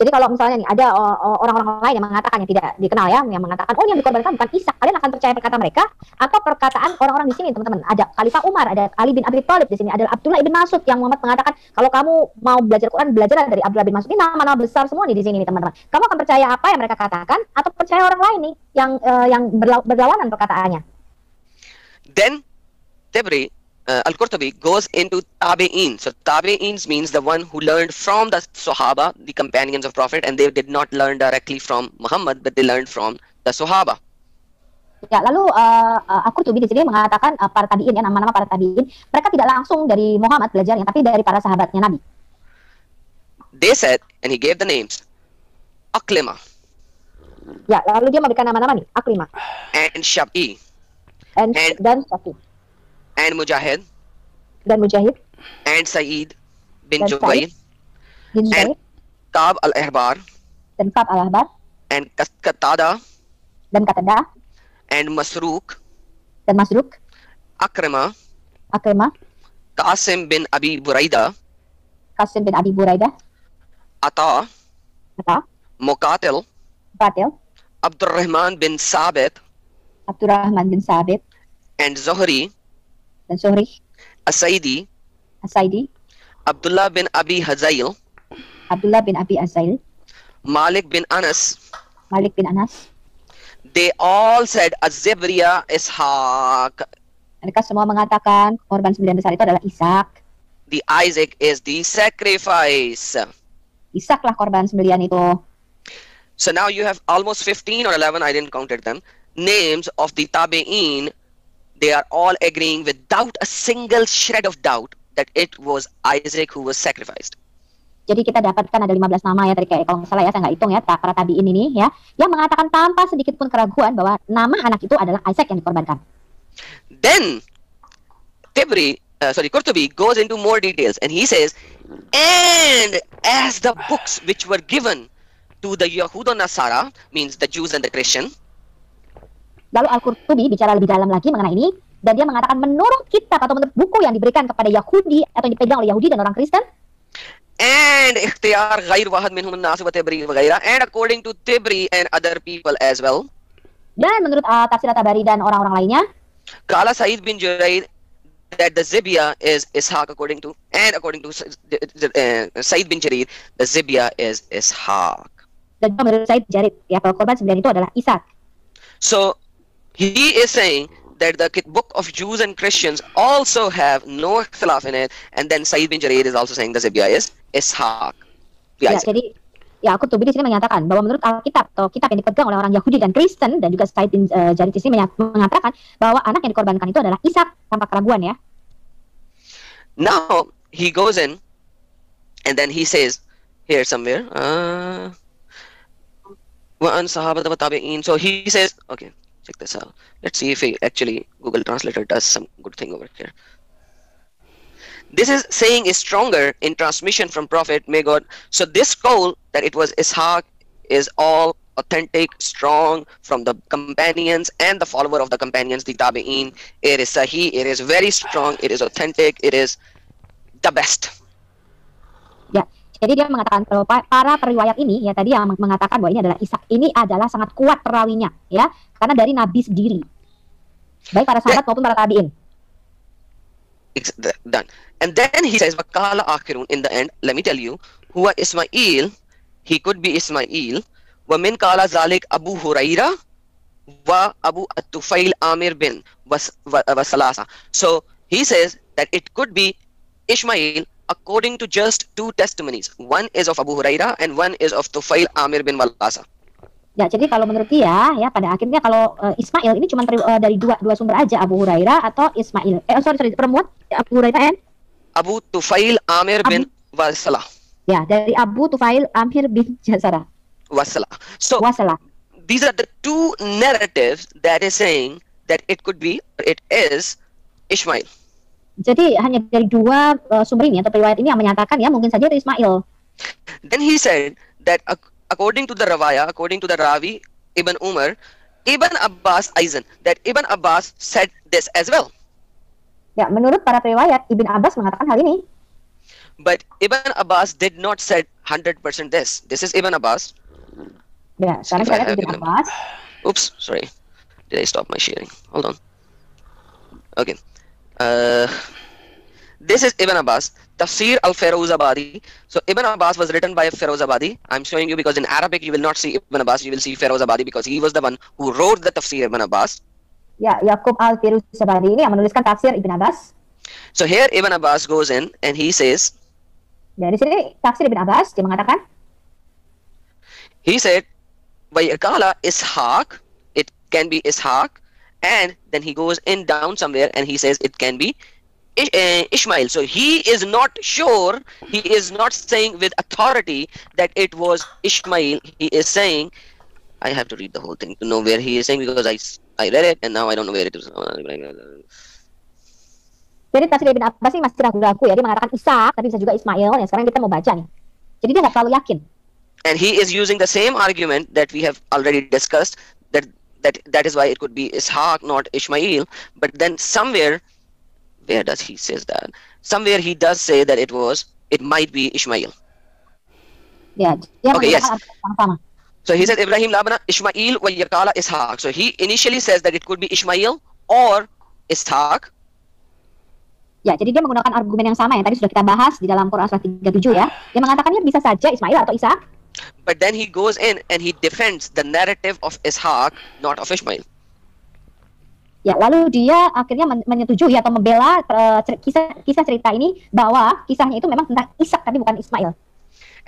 Jadi kalau misalnya nih ada orang-orang lain yang mengatakan yang tidak dikenal ya, yang mengatakan oh yang dikorbankan bukan Ishak, kalian akan percaya perkataan mereka atau perkataan orang-orang di sini teman-teman? Ada Khalifah Umar, ada Ali bin Abi Thalib di sini, ada Abdullah bin Mas'ud yang Muhammad mengatakan kalau kamu mau belajar Quran belajar dari Abdullah bin Mas'ud. Ini nama-nama besar semua nih di sini nih teman-teman. Kamu akan percaya apa yang mereka katakan atau percaya orang lain nih yang berlawanan perkataannya? Then Tabari Al-Qurtubi goes into Tabi'in. So Tabi'ins means the one who learned from the Sahaba, the companions of Prophet, and they did not learn directly from Muhammad, but they learned from the Sahaba. Ya, lalu Al-Qurtubi di sini mengatakan para tabi'in ya, nama-nama para tabi'in, mereka tidak langsung dari Muhammad belajarnya, tapi dari para sahabatnya Nabi. They said, and he gave the names, Aqlima. Ya, lalu dia memberikan nama-nama nih, Aqlima. And Shabi. Dan Syafi. And Mujahid. Dan Mujahid. And Sa'id bin Jubayr. And Ka'b al-Ahbar. Dan Ka'b al-Ahbar. And Qatada. Dan Qatada. And Masruq. Dan Masruq. Akrima. Qasim bin Abi Buraida. Ata. Muqatil. Abdurrahman bin Sabit. And Zuhri. Dan Zuhri. As-Saidi. Abdullah bin Abi Hazail. Malik bin Anas. They all said Az-Zibriya Ishaq. Mereka semua mengatakan korban sembilan besar itu adalah Ishak. The Isaac is the sacrifice. Ishak lah korban sembilan itu. So now you have almost 15 or 11, I didn't count them, names of the Tabi'in. They are all agreeing without a single shred of doubt that it was Isaac who was sacrificed. Jadi kita dapatkan ada 15 nama ya tadi kayak kalau nggak salah ya, saya nggak hitung ya, para tabi'in ini ya, yang mengatakan tanpa sedikit pun keraguan bahwa nama anak itu adalah Isaac yang dikorbankan. Then Qurtubi goes into more details and he says, and as the books which were given to the Yahud and Nasara, means the Jews and the Christian. Lalu Al-Qurtubi bicara lebih dalam lagi mengenai ini, dan dia mengatakan menurut kitab atau menurut buku yang diberikan kepada Yahudi atau yang dipegang oleh Yahudi dan orang Kristen, and ikhtiyar ghair wahad minhum an-nas wa Tabari wa ghaira, and according to Tabari and other people as well. Dan menurut tafsir Tabari dan orang-orang lainnya, Qala Sa'id bin Jubair that the Zibya is Ishaq according to Sa'id bin Jarir, the Zibya is Ishaq. Dan menurut Sa'id Jarir ya, korban sembilan itu adalah Ishak. So he is saying that the book of Jews and Christians also have no ikhtilaf in it, and then Sa'id bin Jarir is also saying the Zibya is Ishaq. Ya, jadi ya Qurtubi di sini menyatakan bahwa menurut Alkitab atau kitab yang dipegang oleh orang Yahudi dan Kristen, dan juga Sa'id bin Jarir di sini mengatakan bahwa anak yang dikorbankan itu adalah Ishak tanpa keraguan ya. Now he goes in and then he says here somewhere wa an sahabat wa tabi'in. So he says, okay, check this out. Let's see if actually Google Translator does some good thing over here. This is saying is stronger in transmission from Prophet, may God. So this call that it was Ishaq is all authentic, strong from the companions and the follower of the companions, the Tabi'in. It is sahih, it is very strong, it is authentic, it is the best. Ya, jadi dia mengatakan kalau para periwayat ini ya tadi yang mengatakan bahwa ini adalah Ishak, ini adalah sangat kuat perawinya ya, karena dari Nabi sendiri. Baik para sahabat maupun para tabi'in. Done. And then he says, "Wakala akhirun." In the end, let me tell you, huwa Ismail. He could be Ismail. Wa min kala zalik Abu Huraira wa Abu At-Tufail Amir bin Wasalasa. So he says that it could be Ishmael according to just two testimonies. One is of Abu Huraira and one is of Tufail Amir bin Walasa. Ya, jadi kalau menurut dia ya pada akhirnya kalau Ismail ini cuma dari dua sumber aja, Abu Hurairah atau Ismail. Sorry, perempuan Abu Hurairah and Abu Tufail Amir bin Wasala. Ya, dari Abu Tufail Amir bin Jasara. Wasala. So Wasala. these are the two narratives that is saying that it could be, it is Ishmael. Jadi hanya dari dua sumber ini atau riwayat ini yang menyatakan ya mungkin saja itu Ismail. Then he said that according to the Rawaya, according to the Rawi Ibn Umar, Ibn Abbas Aizan, that Ibn Abbas said this as well. Ya, menurut para riwayat Ibn Abbas mengatakan hal ini. But Ibn Abbas did not said 100% this. This is Ibn Abbas. Ya, sekarang kita lihat Ibn Abbas. Oops, sorry. Did I stop my sharing? Hold on. Okay. This is Ibn Abbas, Tafsir al-Firozabadi. So Ibn Abbas was written by Firozabadi. I'm showing you because in Arabic you will not see Ibn Abbas, you will see Firozabadi because he was the one who wrote the Tafsir Ibn Abbas. Ya, Yaqub al-Firozabadi ini yang menuliskan tafsir Ibn Abbas. So here Ibn Abbas goes in and he says, ya, di sini tafsir Ibn Abbas dia mengatakan, he said, Vayakala Ishaq, it can be Ishaq, and then he goes in down somewhere and he says it can be Ishmael. So he is not sure, he is not saying with authority that it was Ishmael. He is saying, I have to read the whole thing to know where he is saying because I read it and now I don't know where it is. Jadi tafsir Ibn Abbas ini masih ragu-ragu ya, dia mengatakan Ishak tapi bisa juga Ismail. Ya, sekarang kita mau baca nih. Jadi dia nggak terlalu yakin. And he is using the same argument that we have already discussed, that is why it could be Ishaq, not Ishmael. But then somewhere, where does he says that? Somewhere he does say that it might be Ishmael. Ya, dia okay, yes. Sama-sama. So he says Ibrahim labana Ishmael wa yakala Ishaq. So he initially says that it could be Ishmael or Ishaq. Ya, jadi dia menggunakan argumen yang sama yang tadi sudah kita bahas di dalam Quran surah 37 ya. Dia mengatakannya bisa saja Ismail atau Ishak. But then he goes in and he defends the narrative of Ishaq, not of Ishmael. Ya, lalu dia akhirnya menyetujui atau membela kisah cerita ini bahwa kisahnya itu memang tentang Ishak tapi bukan Ismail.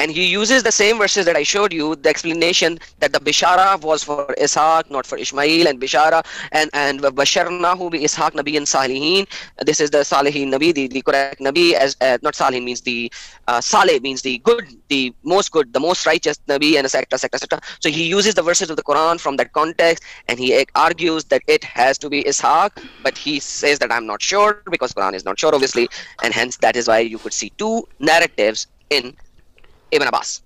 And he uses the same verses that I showed you, the explanation that the Bishara was for Ishaq, not for Ishmael, and Bishara and Basharnahu bi Ishaq Nabi and Salihin. This is the Salihin Nabi, the correct Nabi, as not Salihin means the Saleh means the good, the most righteous Nabi, and etc. etc. So he uses the verses of the Quran from that context, and he argues that it has to be Ishaq, but he says that I'm not sure because Quran is not sure, obviously, and hence that is why you could see two narratives in Ibn Abbas.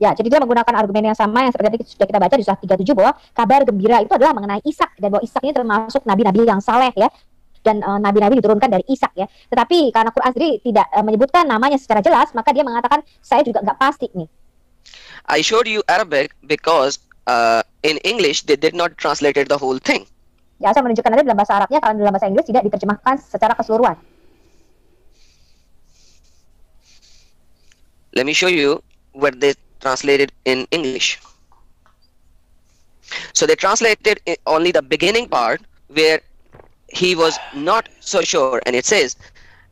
Ya, jadi dia menggunakan argumen yang sama yang seperti sudah kita baca di surah 37 bahwa kabar gembira itu adalah mengenai Ishak dan bahwa Ishak ini termasuk nabi-nabi yang saleh ya. Dan nabi-nabi diturunkan dari Ishak ya. Tetapi karena Quran sendiri tidak menyebutkan namanya secara jelas, maka dia mengatakan saya juga nggak pasti nih. I showed you Arabic because in English they did not translate the whole thing. Ya, saya menunjukkan nanti dalam bahasa Arabnya, kalau dalam bahasa Inggris tidak diterjemahkan secara keseluruhan. Let me show you what they translated in English. So they translated only the beginning part where he was not so sure, and it says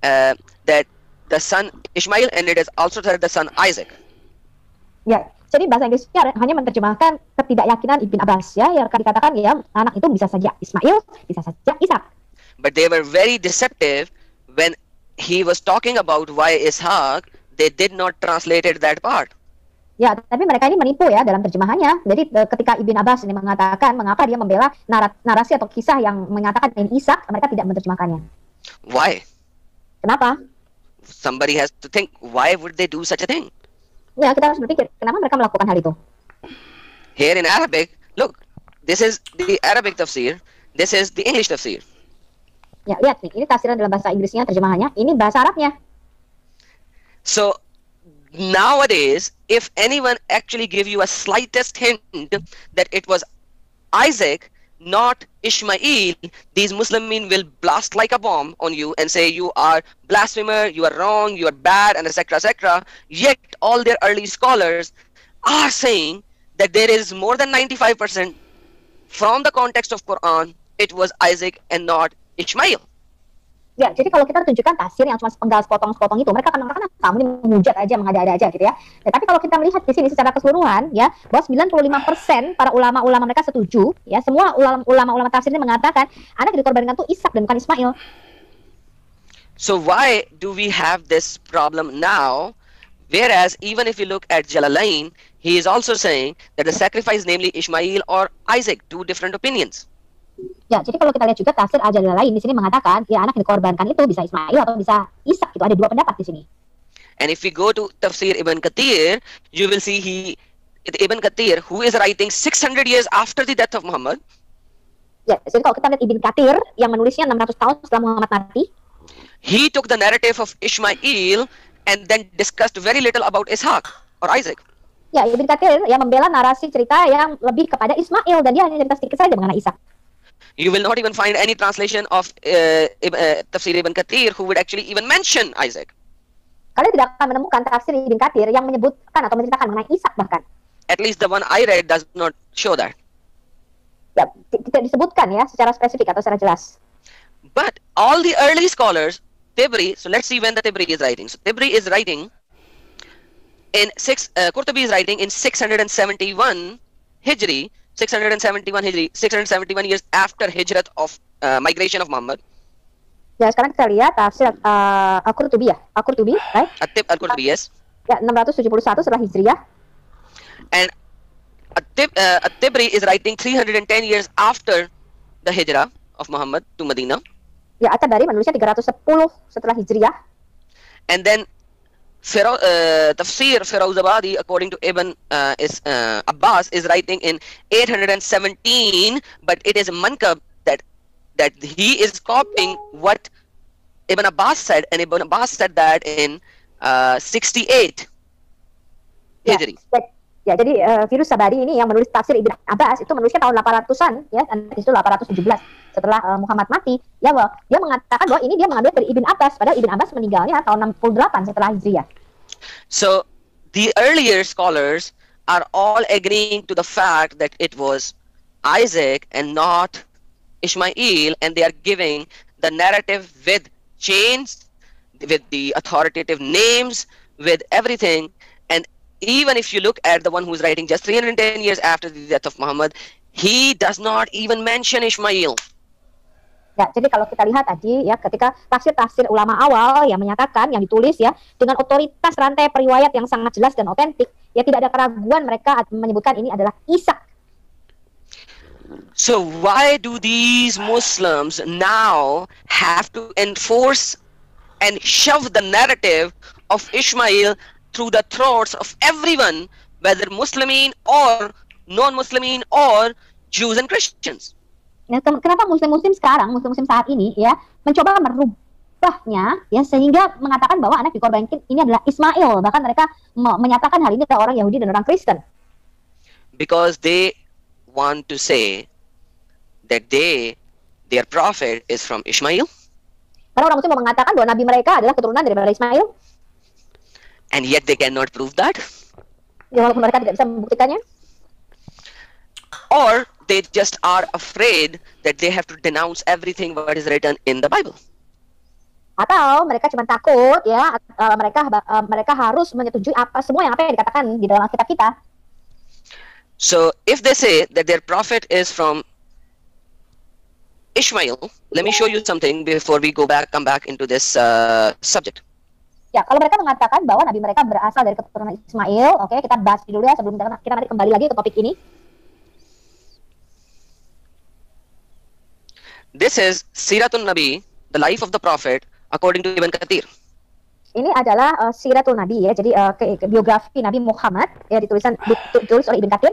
that the son Ishmael, and it is also said the son Isaac. Ya, jadi bahasa Inggrisnya hanya menerjemahkan ketidakyakinan Ibn Abbas ya, yang dikatakan ya anak itu bisa saja Ismail, bisa saja Ishak. But they were very deceptive when he was talking about why Ishaq. They did not translated that part. Ya, tapi mereka ini menipu ya dalam terjemahannya. Jadi ketika Ibn Abbas ini mengatakan mengapa dia membela narasi atau kisah yang mengatakan ini Ishak, mereka tidak menerjemahkannya. Why? Kenapa? Somebody has to think, why would they do such a thing? Ya, kita harus berpikir, kenapa mereka melakukan hal itu? Here in Arabic, look, this is the Arabic tafsir, this is the English tafsir. Ya, lihat nih, ini tafsiran dalam bahasa Inggrisnya, terjemahannya, ini bahasa Arabnya. So nowadays, if anyone actually give you a slightest hint that it was Isaac, not Ishmael, these Muslimin will blast like a bomb on you and say you are blasphemer, you are wrong, you are bad, and etc. etc. Yet all their early scholars are saying that there is more than 95% from the context of Quran, it was Isaac and not Ishmael. Ya, jadi kalau kita tunjukkan tafsir yang cuma sepotong-sepotong itu, mereka akan mengatakan kamu ini menghujat aja, mengada-ada aja gitu ya. Tapi kalau kita melihat di sini secara keseluruhan ya, bahwa 95% para ulama-ulama mereka setuju ya, semua ulama-ulama tafsir ini mengatakan anak yang dikorbankan itu Ishak dan bukan Ismail. So why do we have this problem now? Whereas even if you look at Jalalain, he is also saying that the sacrifice, namely Ishmael or Isaac, two different opinions. Ya, jadi kalau kita lihat juga tafsir Al-Jalalain di sini mengatakan ya anak yang dikorbankan itu bisa Ismail atau bisa Ishak, itu ada dua pendapat di sini. And if we go to Tafsir Ibn Kathir, you will see Ibn Kathir, who is writing 600 years after the death of Muhammad. Ya, jadi kalau kita lihat Ibn Kathir yang menulisnya 600 tahun setelah Muhammad mati, he took the narrative of Ishmael and then discussed very little about Ishaq or Isaac. Ya, Ibn Kathir yang membela narasi cerita yang lebih kepada Ismail dan dia hanya cerita sedikit saja mengenai Ishak. You will not even find any translation of Tafsir Ibn Kathir who would actually even mention Isaac. Kalian tidak akan menemukan tafsir Ibn Kathir yang menyebutkan atau menceritakan mengenai Ishak bahkan. At least the one I read does not show that. Ya, tidak disebutkan ya secara spesifik atau secara jelas. But all the early scholars, Tibri, so let's see when the Tibri is writing. So Tibri is writing in Qurtubi is writing in 671 Hijri, 671 Hijri, 671 years after Hijrat of migration of Muhammad. Ya, sekarang kita lihat tafsir Al-Qurtubi ya. Al-Qurtubi, right? Al-Qurtubi, yes. Ya, 671 setelah Hijriah. And At-Tibri is writing 310 years after the Hijrah of Muhammad to Medina. Ya, At-Tabari menulisnya 310 setelah Hijriah. And then Tafsir Firouzabadi, according to Ibn Abbas, is writing in 817, but it is Mankab that he is copying what Ibn Abbas said, and Ibn Abbas said that in 68 Hijri. Ya, jadi Firouzabadi ini yang menulis tafsir Ibn Abbas itu menulisnya tahun 800-an ya, itu 817 setelah Muhammad mati. Ya, dia mengatakan bahwa ini dia mengambil dari Ibn Abbas, padahal Ibn Abbas meninggalnya tahun 68 setelah Hijriah. So the earlier scholars are all agreeing to the fact that it was Isaac and not Ishmael, and they are giving the narrative with chains, with the authoritative names, with everything. And even if you look at the one who's writing just 310 years after the death of Muhammad, he does not even mention Ishmael. Ya, jadi kalau kita lihat tadi ya, ketika tafsir-tafsir ulama awal yang menyatakan, yang ditulis ya dengan otoritas rantai periwayat yang sangat jelas dan otentik, ya tidak ada keraguan mereka menyebutkan ini adalah Ishak. So why do these Muslims now have to enforce and shove the narrative of Ishmael through the throats of everyone, whether Muslimin or non-Muslimin or Jews and Christians? Nah, kenapa muslim-muslim sekarang, muslim-muslim saat ini ya mencoba merubahnya ya sehingga mengatakan bahwa anak dikorbankan ini adalah Ismail, bahkan mereka menyatakan hal ini adalah orang Yahudi dan orang Kristen. Because they want to say that their prophet is from Ishmael. Karena orang muslim mau mengatakan bahwa nabi mereka adalah keturunan daripada Ismail. And yet they cannot prove that. Ya, walaupun mereka tidak bisa membuktikannya. Or they just are afraid that they have to denounce everything what is written in the Bible. Atau mereka cuma takut ya, mereka harus menyetujui semua yang dikatakan di dalam Alkitab kita. So if they say that their prophet is from Ishmael, let me show you something before we come back into this subject. Ya, kalau mereka mengatakan bahwa nabi mereka berasal dari keturunan Ismail, oke, kita bahas dulu ya sebelum kita nanti kembali lagi ke topik ini. This is Siratul Nabi, the life of the Prophet, according to Ibn Kathir. Ini adalah Siratul Nabi ya, jadi biografi Nabi Muhammad ya ditulis oleh Ibn Kathir.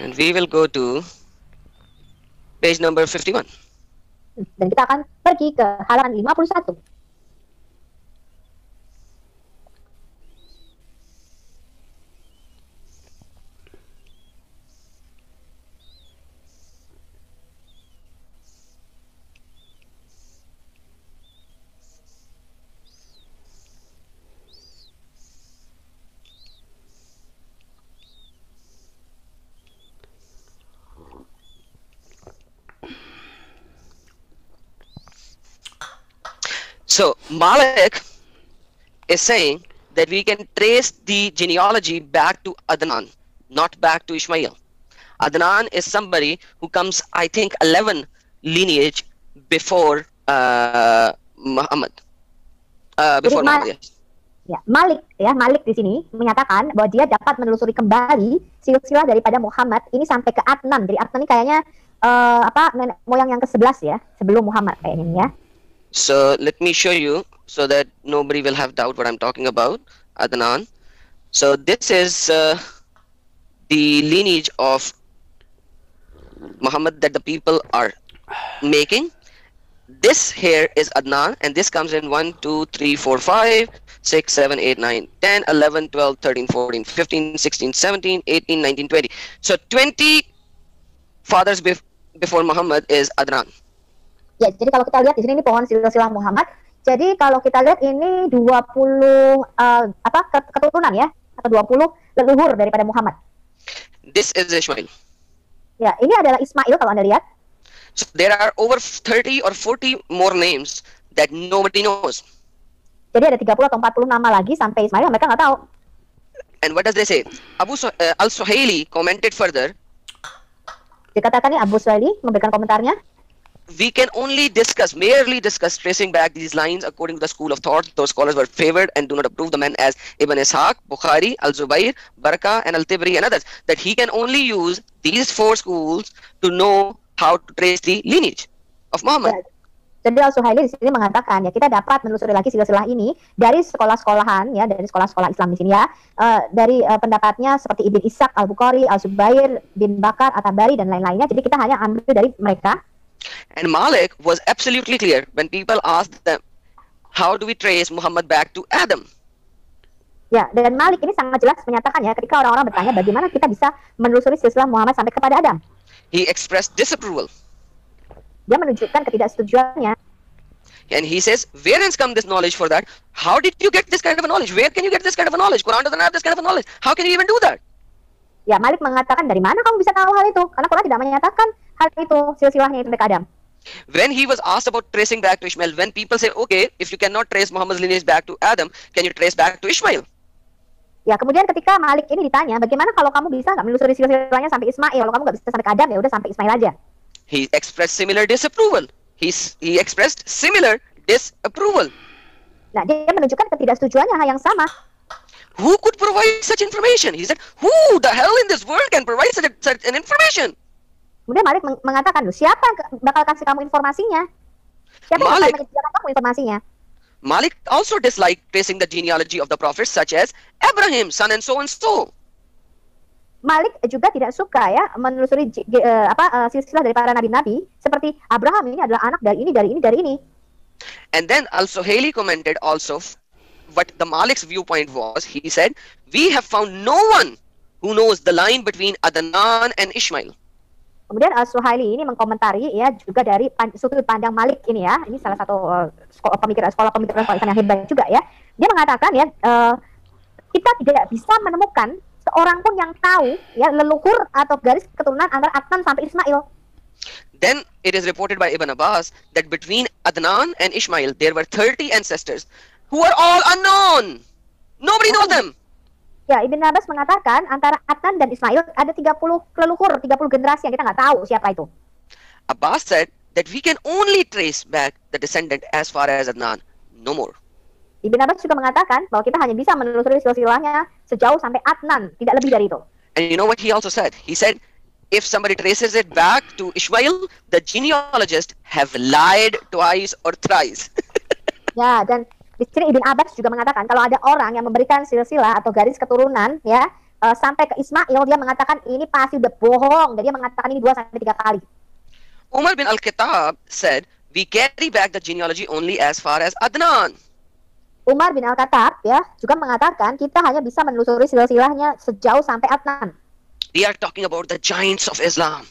And we will go to page number 51. Dan kita akan pergi ke halaman 51. Malik is saying that we can trace the genealogy back to Adnan, not back to Ishmael. Adnan is somebody who comes, I think, 11 lineage before Muhammad. Before Muhammad, yes. Ya, Malik di sini menyatakan bahwa dia dapat menelusuri kembali silsilah daripada Muhammad ini sampai ke Adnan. Jadi Adnan ini kayaknya nenek moyang yang ke-11 ya, sebelum Muhammad kayaknya ya. So let me show you so that nobody will have doubt what I'm talking about. Adnan. So this is the lineage of Muhammad that the people are making. This here is Adnan, and this comes in 1, 2, 3, 4, 5, 6, 7, 8, 9, 10, 11, 12, 13, 14, 15, 16, 17, 18, 19, 20. So 20 fathers before Muhammad is Adnan. Ya, jadi kalau kita lihat di sini ini pohon silsilah Muhammad. Jadi kalau kita lihat ini 20 keturunan ya, atau 20 leluhur daripada Muhammad. This is Ishmael. Ya, ini adalah Ismail kalau Anda lihat. So there are over 30 or 40 more names that nobody knows. Jadi ada 30 atau 40 nama lagi sampai Ismail, mereka nggak tahu. And what does they say? Al-Suhaili commented further. Dikatakan nih Abu Suhaili memberikan komentarnya. We can only merely discuss tracing back these lines according to the school of thought. Those scholars were favored and do not approve the men as Ibn Ishaq, Bukhari, Al-Zubayr, Barakah, and Al-Tibri and others. That he can only use these 4 schools to know how to trace the lineage of Muhammad. Ya. Jadi Al-Suhaili di sini mengatakan ya kita dapat menelusuri lagi silsilah ini dari sekolah-sekolahan ya, dari sekolah-sekolah Islam di sini ya, dari pendapatnya seperti Ibn Ishaq, Al-Bukhari, Al-Zubair, bin Bakar, At-Tabari dan lain-lainnya. Jadi kita hanya ambil dari mereka. And Malik was absolutely clear when people asked them, how do we trace Muhammad back to Adam? Ya, dan Malik ini sangat jelas menyatakan ya ketika orang-orang bertanya bagaimana kita bisa menelusuri silsilah Muhammad sampai kepada Adam. He expressed disapproval. Dia menunjukkan ketidaksetujuannya. And he says, where has come this knowledge for that? How did you get this kind of a knowledge? Where can you get this kind of a knowledge? Quran doesn't have this kind of a knowledge. How can you even do that? Ya, Malik mengatakan dari mana kamu bisa tahu hal itu? Karena Quran tidak menyatakan hal itu, silsilahnya itu sampai ke Adam. When he was asked about tracing back to Ishmael, when people say, okay, if you cannot trace Muhammad's lineage back to Adam, can you trace back to Ishmael? Ya, kemudian ketika Malik ini ditanya, bagaimana kalau kamu bisa nggak menelusuri silsilahnya sampai Ismail? Kalau kamu nggak bisa sampai ke Adam, ya udah sampai Ismail aja. He expressed similar disapproval. He expressed similar disapproval. Nah, dia menunjukkan ketidaksetujuannya hal yang sama. Who could provide such information? He said, who the hell in this world can provide such an information? Kemudian Malik mengatakan, siapa yang bakal kasih kamu informasinya? Siapa yang bakal menyediakan kamu informasinya? Malik also disliked tracing the genealogy of the prophets such as Abraham, son and so. Malik juga tidak suka ya menelusuri silsilah dari para nabi-nabi seperti Abraham ini adalah anak dari ini. And then Al-Suhaili commented also what the Malik's viewpoint was. He said, we have found no one who knows the line between Adnan and Ishmael. Kemudian Al-Suhaili ini mengkomentari ya juga dari sudut pandang Malik ini ya. Ini salah satu sekolah pemikiran Islam yang hebat juga ya. Dia mengatakan ya kita tidak bisa menemukan seorang pun yang tahu ya leluhur atau garis keturunan antara Adnan sampai Ismail. Then it is reported by Ibn Abbas that between Adnan and Ishmael there were 30 ancestors who are all unknown. Nobody knows them. Ya, Ibn Abbas mengatakan antara Adnan dan Ismail ada 30 leluhur, 30 generasi yang kita nggak tahu siapa itu. Abbas said that we can only trace back the descendant as far as Adnan, no more. Ibn Abbas juga mengatakan bahwa kita hanya bisa menelusuri silsilahnya sejauh sampai Adnan, tidak lebih dari itu. And you know what he also said? He said, if somebody traces it back to Ishmael, the genealogists have lied twice or thrice. Ya, dan di sini Ibn Abbas juga mengatakan kalau ada orang yang memberikan silsilah atau garis keturunan ya sampai ke Ismail, dia mengatakan ini pasti udah bohong. Dan dia mengatakan ini 2 sampai 3 kali. Umar bin Al-Khattab said, we carry back the genealogy only as far as Adnan. Umar bin Al-Khattab ya juga mengatakan kita hanya bisa menelusuri silsilahnya sejauh sampai Adnan. We are talking about the giants of Islam.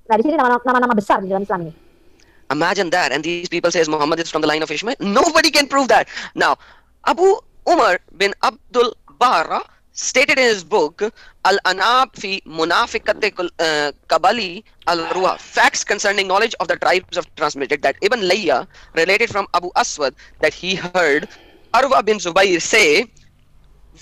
Nah, di sini nama-nama besar di dalam Islam ini. Imagine that. And these people says Muhammad is from the line of Ishmael. Nobody can prove that. Now, Abu Umar bin Abdul Barra stated in his book Al-Anab fi Munafiqat Kabali al-Ruha, facts concerning knowledge of the tribes of transmitted, that Ibn Layya related from Abu Aswad that he heard Urwa bin Zubayr say,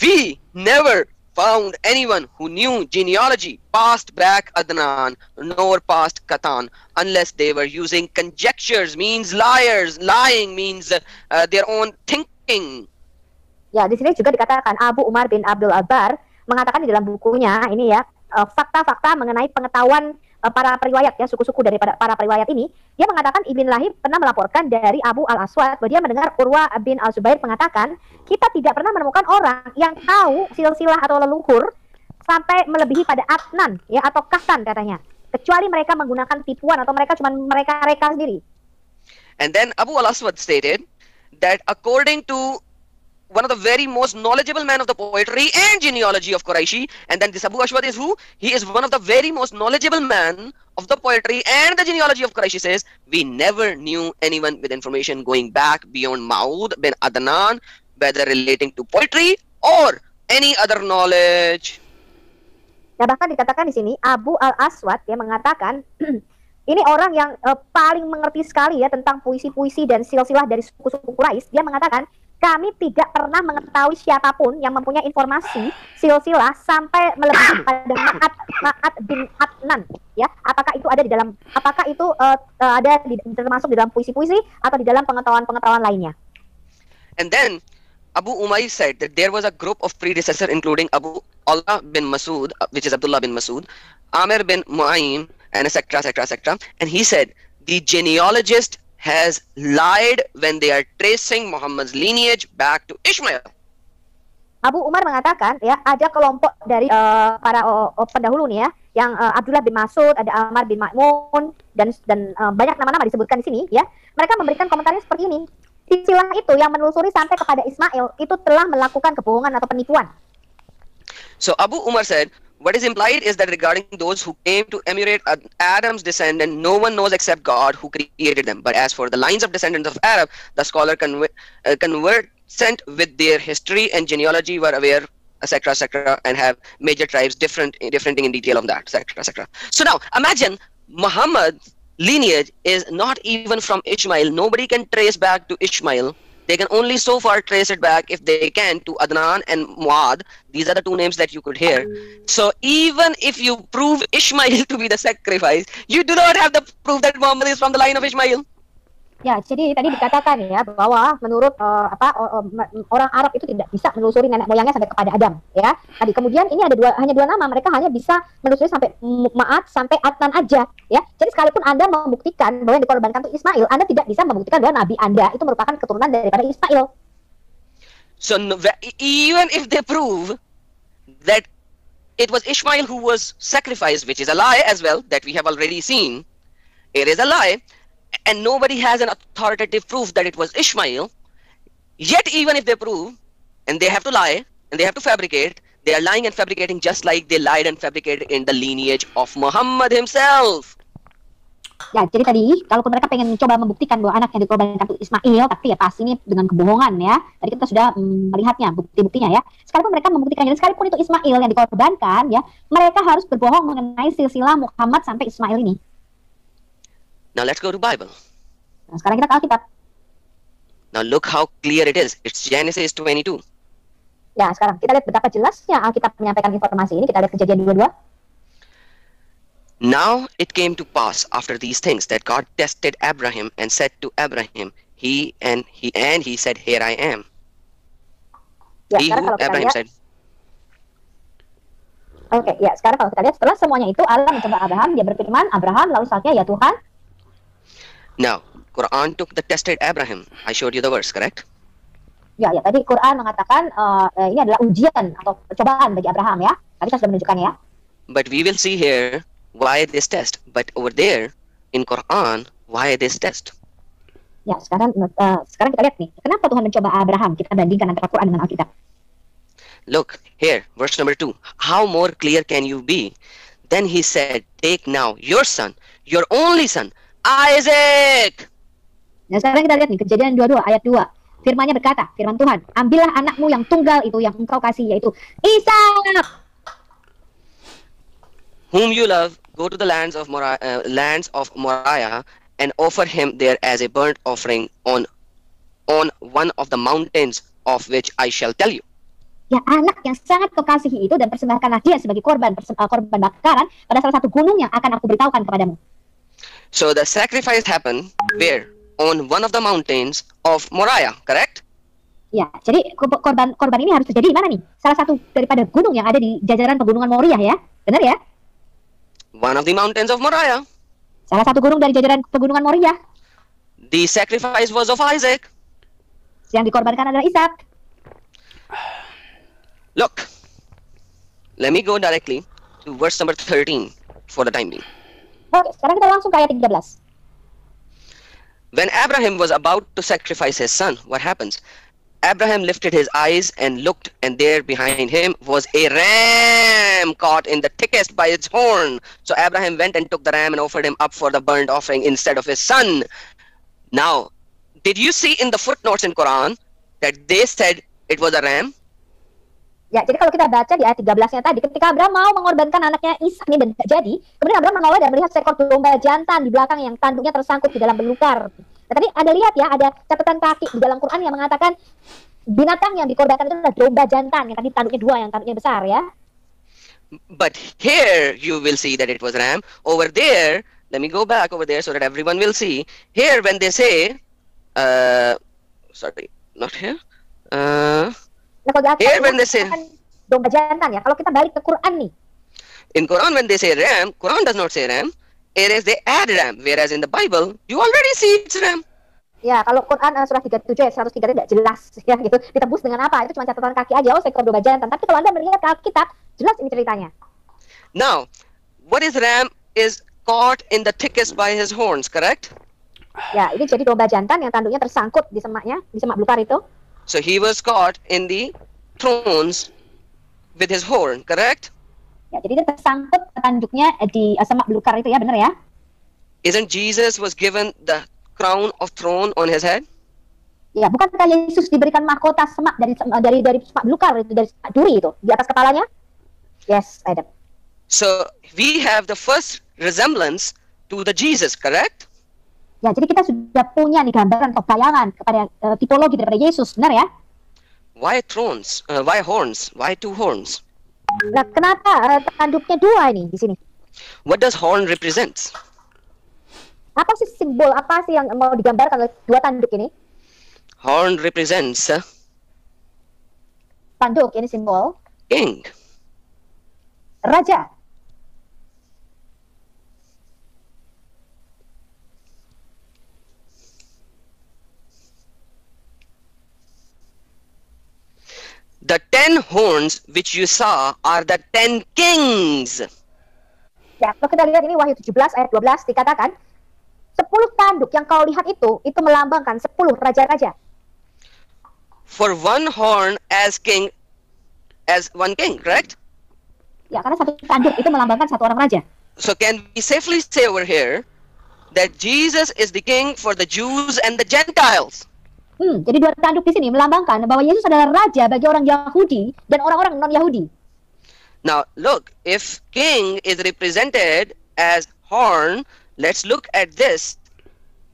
we never found anyone who knew genealogy past back Adnan nor past Katan unless they were using conjectures, means liars, lying means their own thinking. Ya, di sini juga dikatakan Abu Umar bin Abdul Abbar mengatakan di dalam bukunya ini ya, fakta-fakta mengenai pengetahuan para periwayat ya, suku-suku daripada para periwayat ini. Dia mengatakan Ibn Lahib pernah melaporkan dari Abu Al-Aswad bahwa dia mendengar Urwa bin Al-Zubair mengatakan, kita tidak pernah menemukan orang yang tahu silsilah atau leluhur sampai melebihi pada Adnan ya, atau Katan katanya, kecuali mereka menggunakan tipuan atau mereka cuma mereka reka sendiri. And then Abu Al-Aswad stated that according to one of the very most knowledgeable men of the poetry and genealogy of Quraishi, and then this Abu Ashwad is who? He is one of the very most knowledgeable men of the poetry and the genealogy of Quraishi, says, we never knew anyone with information going back beyond Ma'ud bin Adnan, whether relating to poetry or any other knowledge. Nah, bahkan dikatakan di sini Abu Al-Aswad dia mengatakan ini orang yang paling mengerti sekali ya tentang puisi-puisi dan silsilah dari suku-suku Quraisy. Dia mengatakan kami tidak pernah mengetahui siapapun yang mempunyai informasi silsilah sampai melebihi pada Ma'ad bin Adnan ya. Apakah itu ada di dalam, apakah itu termasuk di dalam puisi-puisi atau di dalam pengetahuan-pengetahuan lainnya. And then Abu Umayr said that there was a group of predecessors including Abu Allah bin Masud, which is Abdullah bin Masud, Amir bin Mu'ayyim, and etc. And he said the genealogist has lied when they are tracing Muhammad's lineage back to Ishmael. Abu Umar mengatakan ya, ada kelompok dari para pendahulu nih ya, yang Abdullah bin Masud, ada Ammar bin Ma'mun dan banyak nama-nama disebutkan di sini ya. Mereka memberikan komentarnya seperti ini. Silsilah itu yang menelusuri sampai kepada Ismail itu telah melakukan kebohongan atau penipuan. So Abu Umar said, what is implied is that regarding those who came to emulate Adam's descendant, no one knows except God who created them. But as for the lines of descendants of Adam, the scholar conversant with their history and genealogy were aware, etc., and have major tribes differing in detail of that, etc. So now, imagine Muhammad's lineage is not even from Ishmael. Nobody can trace back to Ishmael. They can only so far trace it back if they can to Adnan and Muad. These are the two names that you could hear. So even if you prove Ishmael to be the sacrifice, you do not have the proof that Muhammad is from the line of Ishmael. Ya, jadi tadi dikatakan ya bahwa menurut orang Arab itu tidak bisa menelusuri nenek moyangnya sampai kepada Adam ya. Tadi kemudian ini ada hanya dua nama, mereka hanya bisa menelusuri sampai Ma'ad sampai Adnan aja ya. Jadi sekalipun Anda membuktikan bahwa yang dikorbankan itu Ismail, Anda tidak bisa membuktikan bahwa nabi Anda itu merupakan keturunan daripada Ismail. So even if they prove that it was Ishmael who was sacrificed, which is a lie as well, that we have already seen, it is a lie. And nobody has an authoritative proof that it was Ishmael, yet even if they prove, and they have to lie, and they have to fabricate, they are lying and fabricating just like they lied and fabricated in the lineage of Muhammad himself. Ya, jadi tadi, kalaupun mereka pengen mencoba membuktikan bahwa anak yang dikorbankan itu Ismail, tapi ya pasti ini dengan kebohongan ya. Tadi kita sudah melihatnya, bukti-buktinya ya. Sekalipun mereka membuktikannya, sekalipun itu Ismail yang dikorbankan ya, mereka harus berbohong mengenai silsilah Muhammad sampai Ismail ini. Now let's go to Bible. Nah, sekarang kita ke Alkitab. Now look how clear it is. It's Genesis 22. Ya, sekarang kita lihat betapa jelasnya Alkitab menyampaikan informasi ini. Kita lihat Kejadian 22. Now it came to pass after these things that God tested Abraham and said to Abraham, he said, here I am. Ya, He who Abraham said. Oke, ya sekarang kalau kita lihat setelah semuanya itu Allah mencoba Abraham, dia berfirman, Abraham, lalu saatnya ya Tuhan. Now, Quran took the tested Abraham. I showed you the verse, correct? Ya, tadi Quran mengatakan ini adalah ujian atau cobaan bagi Abraham ya. Tadi saya sudah menunjukkannya ya. But we will see here why this test. But over there in Quran, why this test? Ya, sekarang kita lihat nih, kenapa Tuhan mencoba Abraham? Kita bandingkan antara Quran dengan Alkitab. Look here, verse number 2. How more clear can you be? Then he said, take now your son, your only son, Isaac. Nah, sekarang kita lihat nih Kejadian 22 ayat 2. Firman-Nya berkata, firman Tuhan, ambillah anakmu yang tunggal itu yang engkau kasih, yaitu Ishak. Whom you love, go to the lands of Moriah and offer him there as a burnt offering on one of the mountains of which I shall tell you. Ya, anak yang sangat kau kasihi itu, dan persembahkanlah dia sebagai korban bakaran pada salah satu gunung yang akan aku beritahukan kepadamu. So the sacrifice happened where? On one of the mountains of Moriah, correct? Ya, jadi korban ini harus terjadi di mana nih? Salah satu daripada gunung yang ada di jajaran pegunungan Moriah, ya. Benar ya? One of the mountains of Moriah. Salah satu gunung dari jajaran pegunungan Moriah. The sacrifice was of Isaac. Yang dikorbankan adalah Ishak. Look, let me go directly to verse number 13 for the time being. Oke, sekarang kita langsung ke ayat 13. When Abraham was about to sacrifice his son, what happens? Abraham lifted his eyes and looked, and there behind him was a ram caught in the thickest by its horn. So Abraham went and took the ram and offered him up for the burnt offering instead of his son. Now, did you see in the footnotes in Quran that they said it was a ram? Ya, jadi kalau kita baca di ayat 13-nya tadi, ketika Abraham mau mengorbankan anaknya Ishak nih dan tidak jadi, kemudian Abraham menoleh dan melihat seekor domba jantan di belakang yang tanduknya tersangkut di dalam belukar. Nah, tadi ada lihat ya, ada catatan kaki di dalam Quran yang mengatakan binatang yang dikorbankan itu adalah domba jantan yang tadi tanduknya dua, yang tanduknya besar ya. But here you will see that it was ram. Over there, let me go back over there so that everyone will see. Here when they say, sorry, not here. Nah, kalau Here when they say domba jantan ya, kalau kita balik ke Quran nih. In Quran when they say ram, Quran does not say ram. It is they add ram. Whereas in the Bible, you already see it's ram. Ya, kalau Quran surah 37 ayat 103 tidak jelas ya gitu. Ditebus dengan apa? Itu cuma catatan kaki aja, oh seekor domba jantan. Tapi kalau Anda melihat ke Alkitab, jelas ini ceritanya. Now, what is ram is caught in the thickest by his horns, correct? Ya, ini jadi domba jantan yang tanduknya tersangkut di semaknya, di semak belukar itu. So he was caught in the thrones with his horn, correct? Ya, jadi dia tersangkut tanduknya di semak belukar itu ya, benar ya? Isn't Jesus was given the crown of throne on his head? Ya, bukankah Yesus diberikan mahkota semak dari semak belukar itu, dari semak duri itu di atas kepalanya? Yes, Adam. So we have the first resemblance to the Jesus, correct? Ya, jadi kita sudah punya nih gambaran atau bayangan kepada tipologi daripada Yesus, benar ya? Why thrones? Why horns? Why two horns? Nah, kenapa tanduknya dua ini di sini? What does horn represents? Apa sih simbol, apa sih yang mau digambarkan oleh dua tanduk ini? Horn represents Tanduk ini simbol king. raja. The 10 horns which you saw are the 10 kings. Ya, kalau kita lihat ini Wahyu 17 ayat 12 dikatakan 10 tanduk yang kau lihat itu melambangkan 10 raja-raja. For one horn as one king, correct? Ya, karena satu tanduk itu melambangkan satu orang raja. So can we safely say over here that Jesus is the king for the Jews and the Gentiles? Jadi dua tanduk di sini melambangkan bahwa Yesus adalah raja bagi orang Yahudi dan orang-orang non-Yahudi. Now look, if king is represented as horn, let's look at this.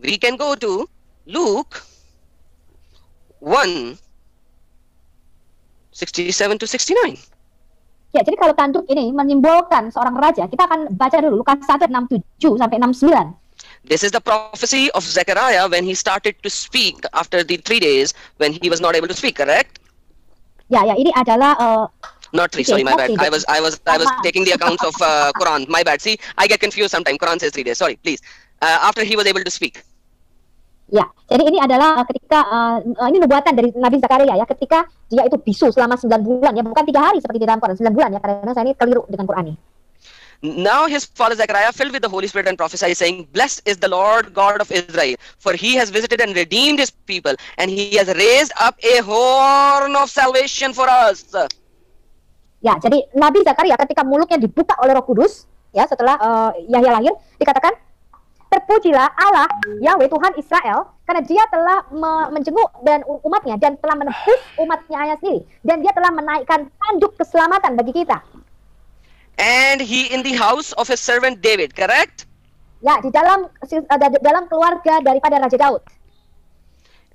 We can go to Luke 1:67 to 69. Ya, jadi kalau tanduk ini menyimbolkan seorang raja, kita akan baca dulu Lukas 1:67 sampai 69. This is the prophecy of Zechariah when he started to speak after the 3 days when he was not able to speak, correct? Ya, ini adalah Not 3, sorry, my bad. I was taking the accounts of Quran. My bad. See, I get confused sometimes. Quran says 3 days. Sorry, please. After he was able to speak. Ya, jadi ini adalah ketika ini nubuatan dari Nabi Zakaria ya, ketika dia itu bisu selama 9 bulan ya, bukan 3 hari seperti di dalam Quran, 9 bulan ya, karena saya ini keliru dengan Quran ini. Now his father Zechariah filled with the Holy Spirit and prophesied, saying, Blessed is the Lord God of Israel, for he has visited and redeemed his people, and he has raised up a horn of salvation for us. Ya, jadi Nabi Zakaria ketika mulutnya dibuka oleh Roh Kudus, ya setelah Yahya lahir, dikatakan, Terpujilah Allah, Yahweh Tuhan Israel, karena dia telah menjenguk dan umatnya dan telah menebus umatnya sendiri, dan dia telah menaikkan tanduk keselamatan bagi kita. And he in the house of his servant David, correct? Ya, di dalam keluarga daripada Raja Daud.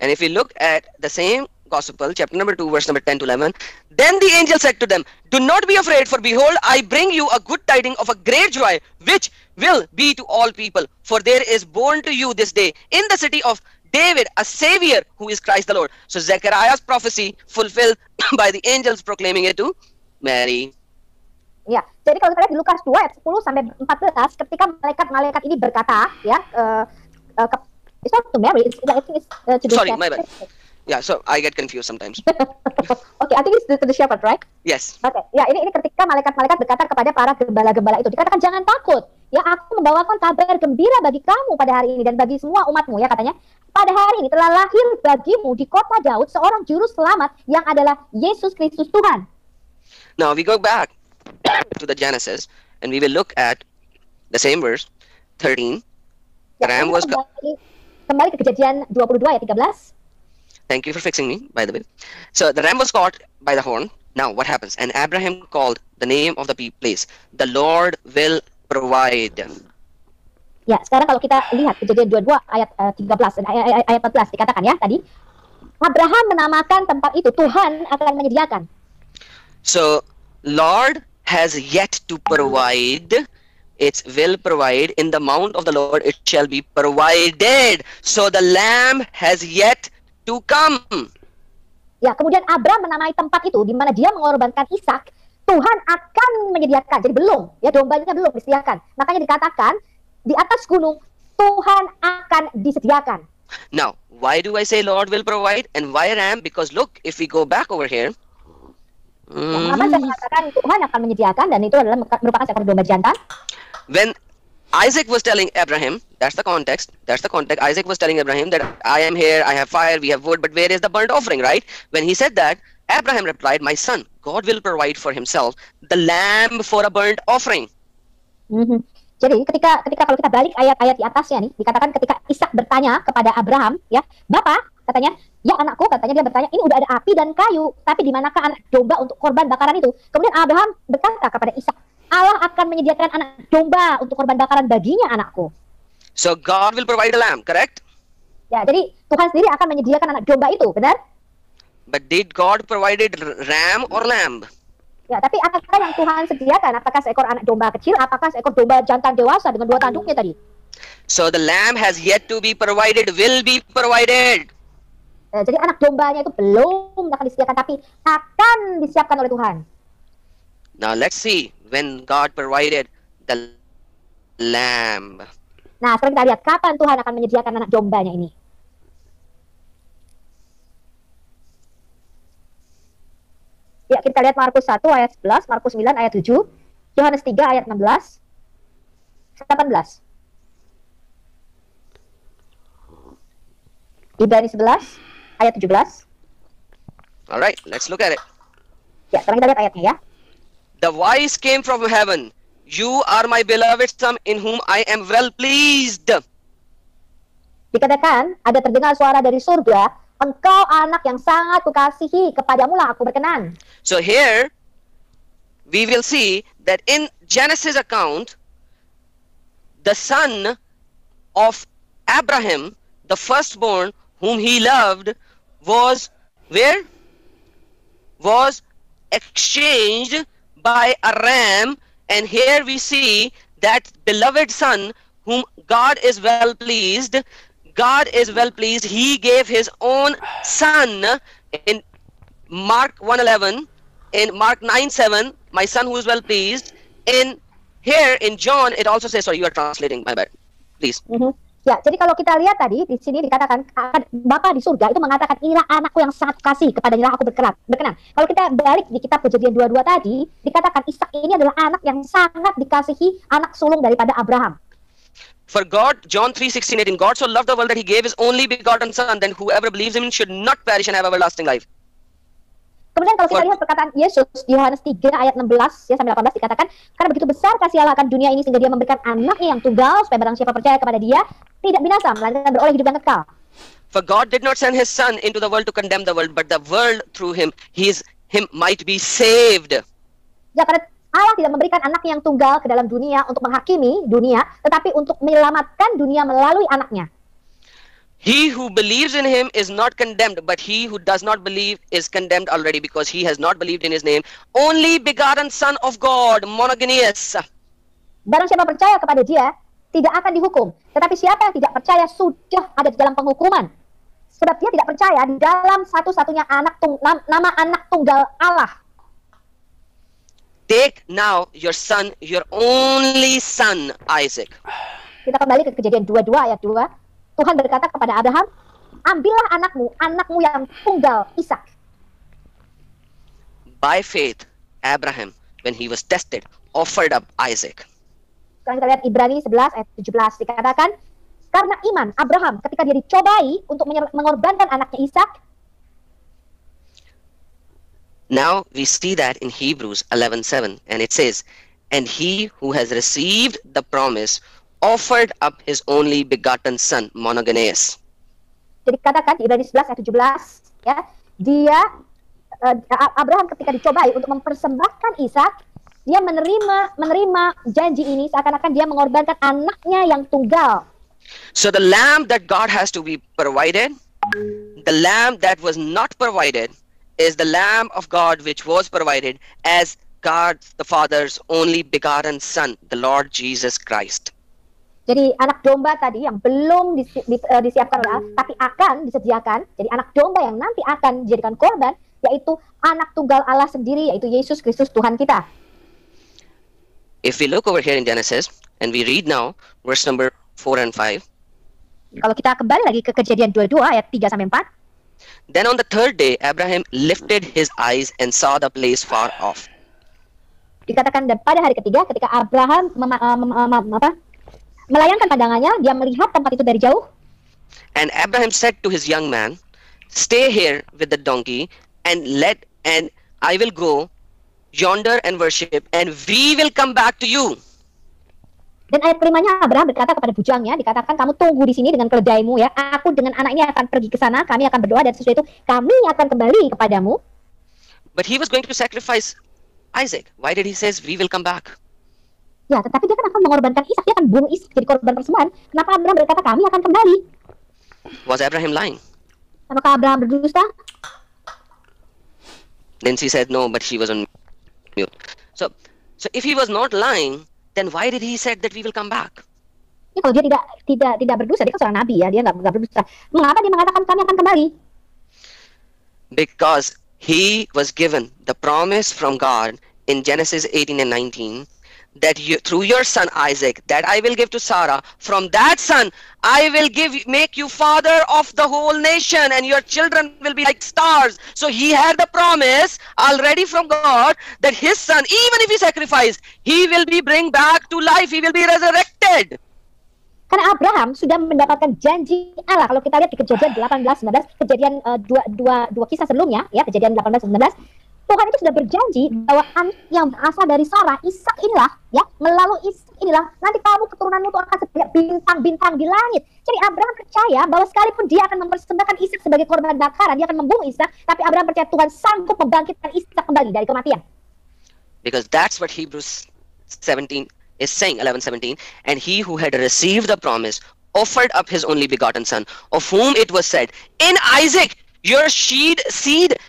And if we look at the same Gospel, chapter number 2, verse number 10 to 11, then the angel said to them, do not be afraid, for behold, I bring you a good tidings of a great joy, which will be to all people. For there is born to you this day in the city of David a Savior, who is Christ the Lord. So Zechariah's prophecy fulfilled by the angels proclaiming it to Mary. Ya, jadi kalau kita lihat di Lukas 2 ayat 10 sampai 14, ketika malaikat-malaikat ini berkata, ya, it's not to Mary, I think it's to the Sorry, shepherd. my bad. Yeah, so I get confused sometimes. Okay, I think it's to the shepherd, right? Yes. Okay, ya, ini ketika malaikat-malaikat berkata kepada para gembala-gembala itu, dikatakan jangan takut, ya, aku membawakan kabar gembira bagi kamu pada hari ini dan bagi semua umatmu, ya, katanya. Pada hari ini telah lahir bagimu di kota Daud seorang juru selamat yang adalah Yesus Kristus Tuhan. Now we go back to the Genesis and we will look at the same verse 13. The Ya, ram was kembali ke Kejadian 22 ayat 13. Thank you for fixing me, by the way. So the ram was caught by the horn. Now what happens? And Abraham called the name of the place, the Lord will provide. Ya, sekarang kalau kita lihat Kejadian 22 ayat 13 dan ayat 14 dikatakan, ya, tadi Abraham menamakan tempat itu Tuhan akan menyediakan. So Lord has yet to provide. It will provide. In the mount of the Lord it shall be provided. So the lamb has yet to come. Ya, kemudian Abraham menamai tempat itu di mana dia mengorbankan Ishak, Tuhan akan menyediakan. Jadi belum, ya, dombanya belum disediakan. Makanya dikatakan di atas gunung Tuhan akan disediakan. Now, why do I say Lord will provide and why ram? Because look, if we go back over here, Mengapa saya mengatakan Tuhan akan menyediakan dan itu adalah merupakan seekor domba jantan? when Isaac was telling Abraham, that's the context, Isaac was telling Abraham that I am here, I have fire, we have wood, but where is the burnt offering, right? When he said that, Abraham replied, my son, God will provide for himself the lamb for a burnt offering. Jadi ketika kalau kita balik ayat-ayat di atasnya nih, dikatakan ketika Ishak bertanya kepada Abraham, ya, Bapak, katanya, ya anakku, katanya dia bertanya, ini udah ada api dan kayu, tapi di manakah anak domba untuk korban bakaran itu? Kemudian Abraham berkata kepada Ishak, Allah akan menyediakan anak domba untuk korban bakaran baginya, anakku. So God will provide a lamb, correct? Ya, jadi Tuhan sendiri akan menyediakan anak domba itu, benar? But did God provided ram or lamb? Ya, tapi apakah yang Tuhan sediakan? Apakah seekor anak domba kecil? Apakah seekor domba jantan dewasa dengan 2 tanduknya tadi? So the lamb has yet to be provided, will be provided. Jadi anak dombanya itu belum akan disediakan, tapi akan disiapkan oleh Tuhan. Now let's see when God provided the lamb. Nah, sekarang kita lihat kapan Tuhan akan menyediakan anak dombanya ini. Ya, kita lihat Markus 1 ayat 11, Markus 9 ayat 7, Yohanes 3 ayat 16, 18. Ibrani 11 ayat 17. Alright, let's look at it. Ya, sekarang kita lihat ayatnya, ya. The voice came from heaven. You are my beloved son in whom I am well pleased. Dikatakan, ada terdengar suara dari surga, engkau anak yang sangat kukasihi, kepadamu lah aku berkenan. So here, we will see that in Genesis account, the son of Abraham, the firstborn, whom he loved, was where? Was exchanged by a ram, and here we see that beloved son whom God is well pleased. God is well pleased. He gave his own son in Mark 1:11, in Mark 9:7, my son who is well pleased. In here in John, it also says, sorry, you are translating, my bad. Please. Ya, jadi kalau kita lihat tadi di sini dikatakan Bapa di surga itu mengatakan inilah anakku yang sangat kasih, kepadanya aku berkenan. Kalau kita balik di kitab Kejadian 22 tadi dikatakan Ishak ini adalah anak yang sangat dikasihi, anak sulung daripada Abraham. For God, John 3:16-18, God so loved the world that he gave his only begotten son, then whoever believes in him should not perish and have everlasting life. Kemudian kalau kita lihat perkataan Yesus di Yohanes 3 ayat 16 ya sampai 18 dikatakan, karena begitu besar kasih Allah akan dunia ini sehingga dia memberikan anaknya yang tunggal supaya barang siapa percaya kepada dia tidak binasa melainkan beroleh hidup yang kekal. For God did not send his son into the world to condemn the world, but the world through him might be saved. Ya, karena Allah tidak memberikan anaknya yang tunggal ke dalam dunia untuk menghakimi dunia, tetapi untuk menyelamatkan dunia melalui anaknya. He who believes in him is not condemned, but he who does not believe is condemned already, because he has not believed in his name. Only begotten Son of God, monogenes. Barang siapa percaya kepada dia, tidak akan dihukum. Tetapi siapa yang tidak percaya sudah ada di dalam penghukuman. Sebab dia tidak percaya di dalam satu-satunya nama anak tunggal Allah. Take now your son, your only son, Isaac. Kita kembali ke Kejadian 22 ayat 2. Tuhan berkata kepada Abraham, ambillah anakmu yang tunggal, Ishak. By faith, Abraham, when he was tested, offered up Isaac. Sekarang kita lihat Ibrani 11 ayat 17. Dikatakan, karena iman Abraham ketika dia dicobai untuk mengorbankan anaknya Ishak. Now we see that in Hebrews 11:7, and it says, and he who has received the promise offered up his only begotten son, monogenes. Jadi katakan di Ibrani 11 ayat 17, ya, Abraham ketika dicobai untuk mempersembahkan Ishak, dia menerima janji ini seakan-akan dia mengorbankan anaknya yang tunggal. So the lamb that God has to be provided, the lamb that was not provided, is the lamb of God which was provided as God the Father's only begotten son, the Lord Jesus Christ. Jadi anak domba tadi yang belum disiapkan Allah, tapi akan disediakan. Jadi anak domba yang nanti akan dijadikan korban, yaitu anak tunggal Allah sendiri, yaitu Yesus Kristus Tuhan kita. If we look over here in Genesis, and we read now, verse number 4 and 5. Kalau kita kembali lagi ke Kejadian 22 ayat 3-4. Then on the third day, Abraham lifted his eyes and saw the place far off. Dikatakan dan pada hari ketiga, ketika Abraham melayangkan pandangannya, dia melihat tempat itu dari jauh. And Abraham said to his young man, stay here with the donkey, and I will go yonder and worship, and we will come back to you. Dan ayat kelimanya, Abraham berkata kepada bujangnya, dikatakan kamu tunggu di sini dengan keledaimu, ya. Aku dengan anak ini akan pergi ke sana, kami akan berdoa, dan sesudah itu kami akan kembali kepadamu. But he was going to sacrifice Isaac. Why did he say we will come back? Ya, tetapi dia kan akan mengorbankan Ishak, dia akan bunuh Ishak jadi korban persembahan. Kenapa Abraham berkata kami akan kembali? Was Abraham lying? Apakah Abraham berdusta? Then she said no, but she was on mute. So if he was not lying, then why did he said that we will come back? Ya, kalau dia tidak berdusta, dia kan seorang nabi, ya, dia nggak berdusta. Mengapa dia mengatakan kami akan kembali? Because he was given the promise from God in Genesis 18 and 19. That through your son Isaac, that I will give to Sarah, from that son I will make you father of the whole nation, and your children will be like stars. So he had the promise already from God that his son, even if he sacrificed, he will be bring back to life, he will be resurrected. Karena Abraham sudah mendapatkan janji Allah. Kalau kita lihat di Kejadian 18-19, Kejadian dua kisah sebelumnya, ya, Kejadian 18-19, Tuhan itu sudah berjanji bahwa anak yang berasal dari Sarah, Ishak inilah, ya, melalui Ishak inilah, nanti kamu keturunanmu itu akan seperti bintang-bintang di langit. Jadi Abraham percaya bahwa sekalipun dia akan mempersembahkan Ishak sebagai korban bakaran, dia akan membunuh Ishak, tapi Abraham percaya Tuhan sanggup membangkitkan Ishak kembali dari kematian. Because that's what Hebrews 17 is saying, 11:17. And he who had received the promise offered up his only begotten son, of whom it was said, in Isaac your seed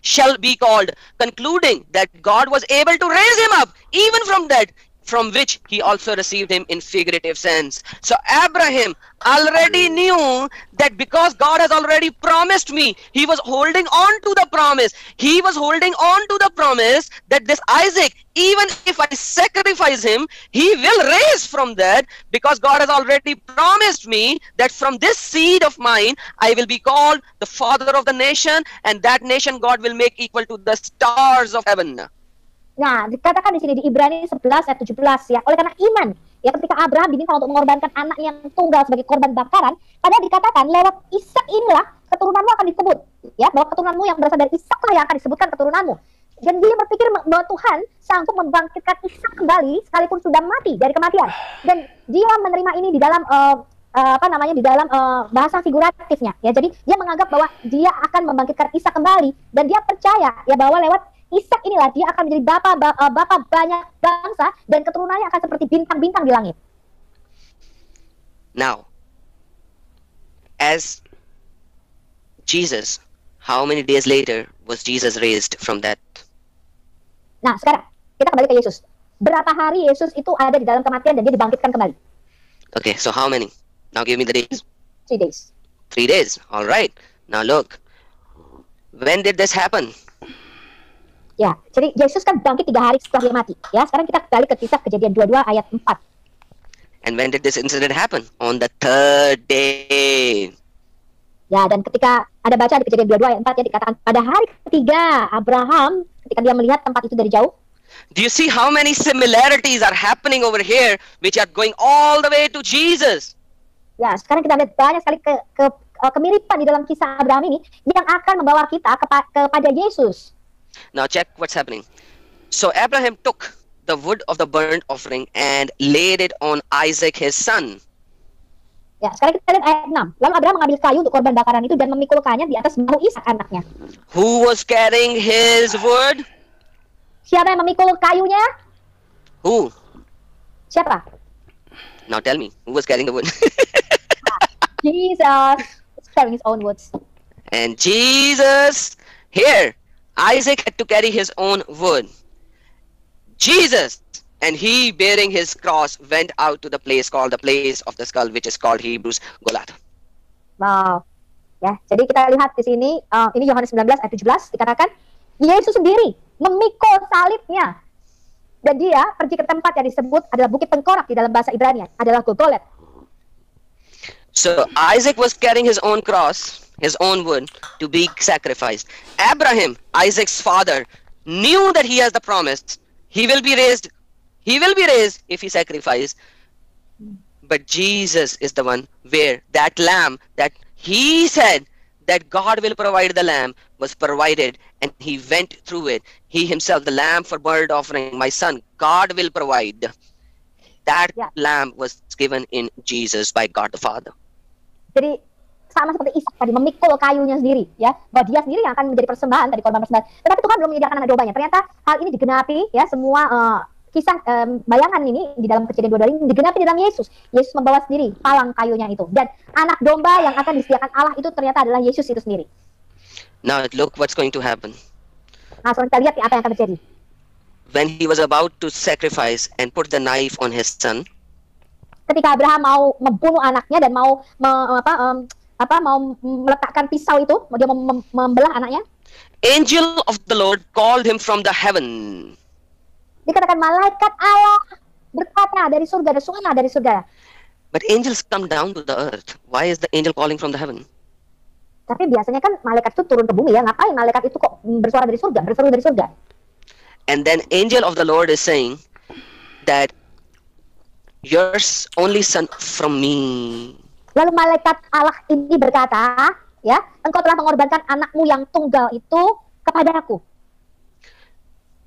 shall be called, concluding that God was able to raise him up even from dead, from which he also received him in figurative sense. So Abraham already knew that because God has already promised me, he was holding on to the promise. He was holding on to the promise that this Isaac, even if I sacrifice him, he will raise from dead, because God has already promised me that from this seed of mine I will be called the father of the nation, and that nation God will make equal to the stars of heaven. Nah, dikatakan di sini di Ibrani 11 ayat 17, ya, oleh karena iman, ya, ketika Abraham diminta untuk mengorbankan anak yang tunggal sebagai korban bakaran, padahal dikatakan lewat Ishak inilah keturunanmu akan disebut, ya, bahwa keturunanmu yang berasal dari Ishak lah yang akan disebutkan keturunanmu. Dan dia berpikir bahwa Tuhan sanggup membangkitkan Ishak kembali sekalipun sudah mati dari kematian. Dan dia menerima ini di dalam di dalam bahasa figuratifnya ya. Jadi dia menganggap bahwa dia akan membangkitkan Ishak kembali, dan dia percaya ya bahwa lewat Ishak inilah dia akan menjadi bapa banyak bangsa, dan keturunannya akan seperti bintang-bintang di langit. Now, as Jesus, how many days later was Jesus raised from that? Nah, sekarang kita kembali ke Yesus. Berapa hari Yesus itu ada di dalam kematian dan dia dibangkitkan kembali? Okay, so how many? Now give me the days. 3 days. 3 days. All right. Now look. When did this happen? Ya, jadi Yesus kan bangkit 3 hari setelah dia mati. Ya, sekarang kita kembali ke kisah Kejadian 22 ayat 4. And when did this incident happen? On the 3rd day. Ya, dan ketika ada baca di Kejadian 22 ayat 4 ya, dikatakan pada hari ketiga Abraham ketika dia melihat tempat itu dari jauh. Do you see how many similarities are happening over here which are going all the way to Jesus? Ya, sekarang kita lihat banyak sekali kemiripan di dalam kisah Abraham ini yang akan membawa kita kepada Yesus. Now check what's happening. So Abraham took the wood of the burnt offering and laid it on Isaac his son. Ya, sekarang kita lihat ayat 6. Lalu Abraham mengambil kayu untuk korban bakaran itu dan memikulkannya di atas bahu Ishak anaknya. Who was carrying his wood? Siapa yang memikul kayunya? Who? Siapa? Now tell me, who was carrying the wood? Jesus is carrying his own woods. And Jesus, here, Isaac had to carry his own wood. Jesus, and he bearing his cross went out to the place called the place of the skull, which is called Hebrews Golgotha. Wow. Ya, jadi kita lihat di sini, ini Yohanes 19 ayat 17 dikatakan Yesus sendiri memikul salibnya, dan dia pergi ke tempat yang disebut adalah Bukit Tengkorak di dalam bahasa Ibrani, adalah Golgotha. So Isaac was carrying his own cross, his own wood, to be sacrificed. Abraham, Isaac's father, knew that he has the promise. He will be raised. He will be raised if he sacrifices. But Jesus is the one where that lamb that he said that God will provide the lamb was provided, and he went through it. He himself, the lamb for burnt offering, my son, God will provide. That lamb was given in Jesus by God the Father. Jadi sama seperti Ishak tadi memikul kayunya sendiri, ya, bahwa dia sendiri yang akan menjadi persembahan dari korban persembahan. Tetapi Tuhan belum menyediakan anak dombanya. Ternyata hal ini digenapi, ya, semua kisah bayangan ini di dalam Kejadian 22 ini digenapi di dalam Yesus. Yesus membawa sendiri palang kayunya itu, dan anak domba yang akan disediakan Allah itu ternyata adalah Yesus itu sendiri. Now look what's going to happen. Nah, sekarang kita lihat apa yang akan terjadi. When he was about to sacrifice and put the knife on his son, ketika Abraham mau membunuh anaknya dan mau mau meletakkan pisau itu, dia membelah anaknya, angel of the Lord called him from the heaven. Dikatakan malaikat Allah berkata dari surga, ada suara dari surga. But angels come down to the earth. Why is the angel calling from the heaven? Tapi biasanya kan malaikat itu turun ke bumi, ya. Ngapain malaikat itu kok bersuara dari surga, berseru dari surga? And then angel of the Lord is saying that your only son from me. Lalu malaikat Allah ini berkata, ya, engkau telah mengorbankan anakmu yang tunggal itu kepadaku.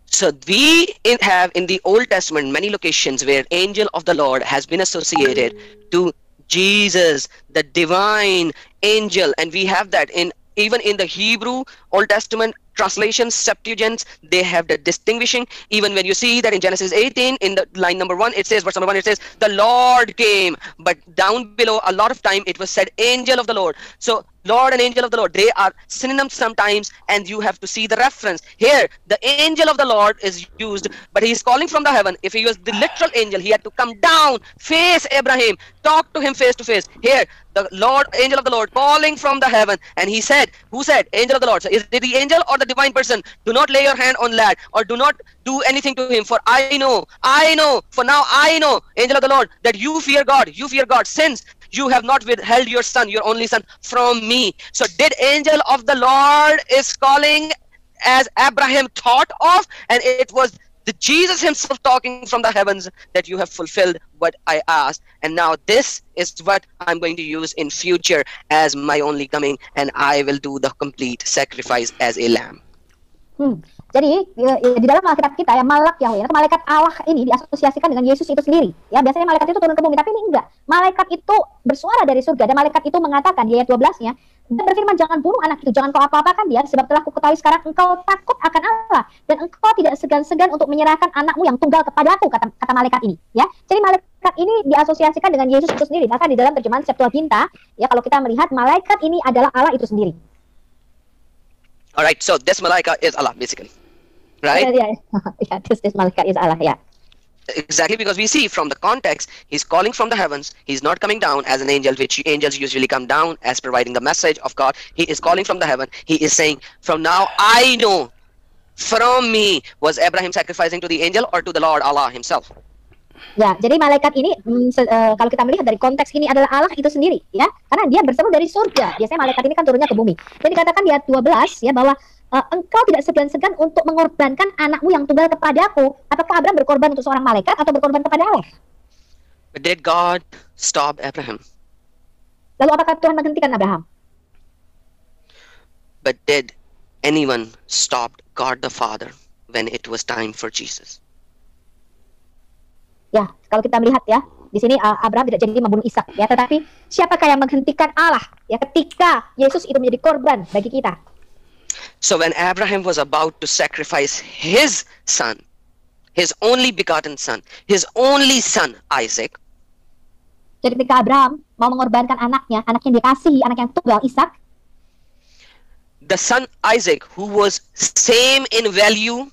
So we have in the Old Testament many locations where angel of the Lord has been associated to Jesus, the divine angel, and we have that even in the Hebrew Old Testament translations, Septuagint, they have the distinguishing. Even when you see that in Genesis 18, in the line number 1, it says, verse number 1, it says, the Lord came. But down below, a lot of time, it was said, angel of the Lord. So, Lord and angel of the Lord, they are synonyms sometimes, and you have to see the reference. Here, the angel of the Lord is used, but he is calling from the heaven. If he was the literal angel, he had to come down, face Abraham, talk to him face to face. Here, the Lord, angel of the Lord, calling from the heaven, and he said, who said? Angel of the Lord. So is it the angel or the divine person? Do not lay your hand on lad, or do not do anything to him, for I know, for now I know, angel of the Lord, that you fear God, since you have not withheld your son, your only son, from me. So did angel of the Lord is calling as Abraham thought of, and it was the Jesus himself talking from the heavens that you have fulfilled what I asked, and now this is what I'm going to use in future as my only coming, and I will do the complete sacrifice as a lamb. jadi di dalam Alkitab kita ya, Malak Yahweh, malaikat Allah ini diasosiasikan dengan Yesus itu sendiri. Ya, biasanya malaikat itu turun ke bumi, tapi ini enggak. Malaikat itu bersuara dari surga dan malaikat itu mengatakan di ayat 12-nya, dan berfirman, jangan bunuh anak itu, jangan kau apa-apakan dia, sebab telah kuketahui sekarang engkau takut akan Allah dan engkau tidak segan-segan untuk menyerahkan anakmu yang tunggal kepadaku, kata malaikat ini. Ya, jadi malaikat ini diasosiasikan dengan Yesus itu sendiri. Maka di dalam terjemahan Septuaginta, ya kalau kita melihat malaikat ini adalah Allah itu sendiri. Alright, so this Malaika is Allah, basically. Right? Yeah, this malaikat is Allah, ya. Exactly, because we see from the context, he's calling from the heavens. He's not coming down as an angel, which angels usually come down as providing the message of God. He is calling from the heaven. He is saying, from now I know from me, was Abraham sacrificing to the angel or to the Lord Allah himself? Ya, jadi malaikat ini kalau kita melihat dari konteks ini adalah Allah itu sendiri, ya, karena dia berseru dari surga. Biasanya malaikat ini kan turunnya ke bumi. Jadi dikatakan di ayat 12 ya bahwa engkau tidak segan-segan untuk mengorbankan anakmu yang tunggal kepadaku. Apakah Abraham berkorban untuk seorang malaikat atau berkorban kepada Allah? But did God stop Abraham? Lalu apakah Tuhan menghentikan Abraham? But did anyone stop God the Father when it was time for Jesus? Ya, kalau kita melihat ya, di sini Abraham tidak jadi membunuh Ishak ya, tetapi siapakah yang menghentikan Allah ya ketika Yesus itu menjadi korban bagi kita? So when Abraham was about to sacrifice his son, his only begotten son, his only son Isaac, jadi ketika Abraham mau mengorbankan anaknya, anak yang dikasihi, anak yang tunggal Ishak, the son Isaac, who was same in value,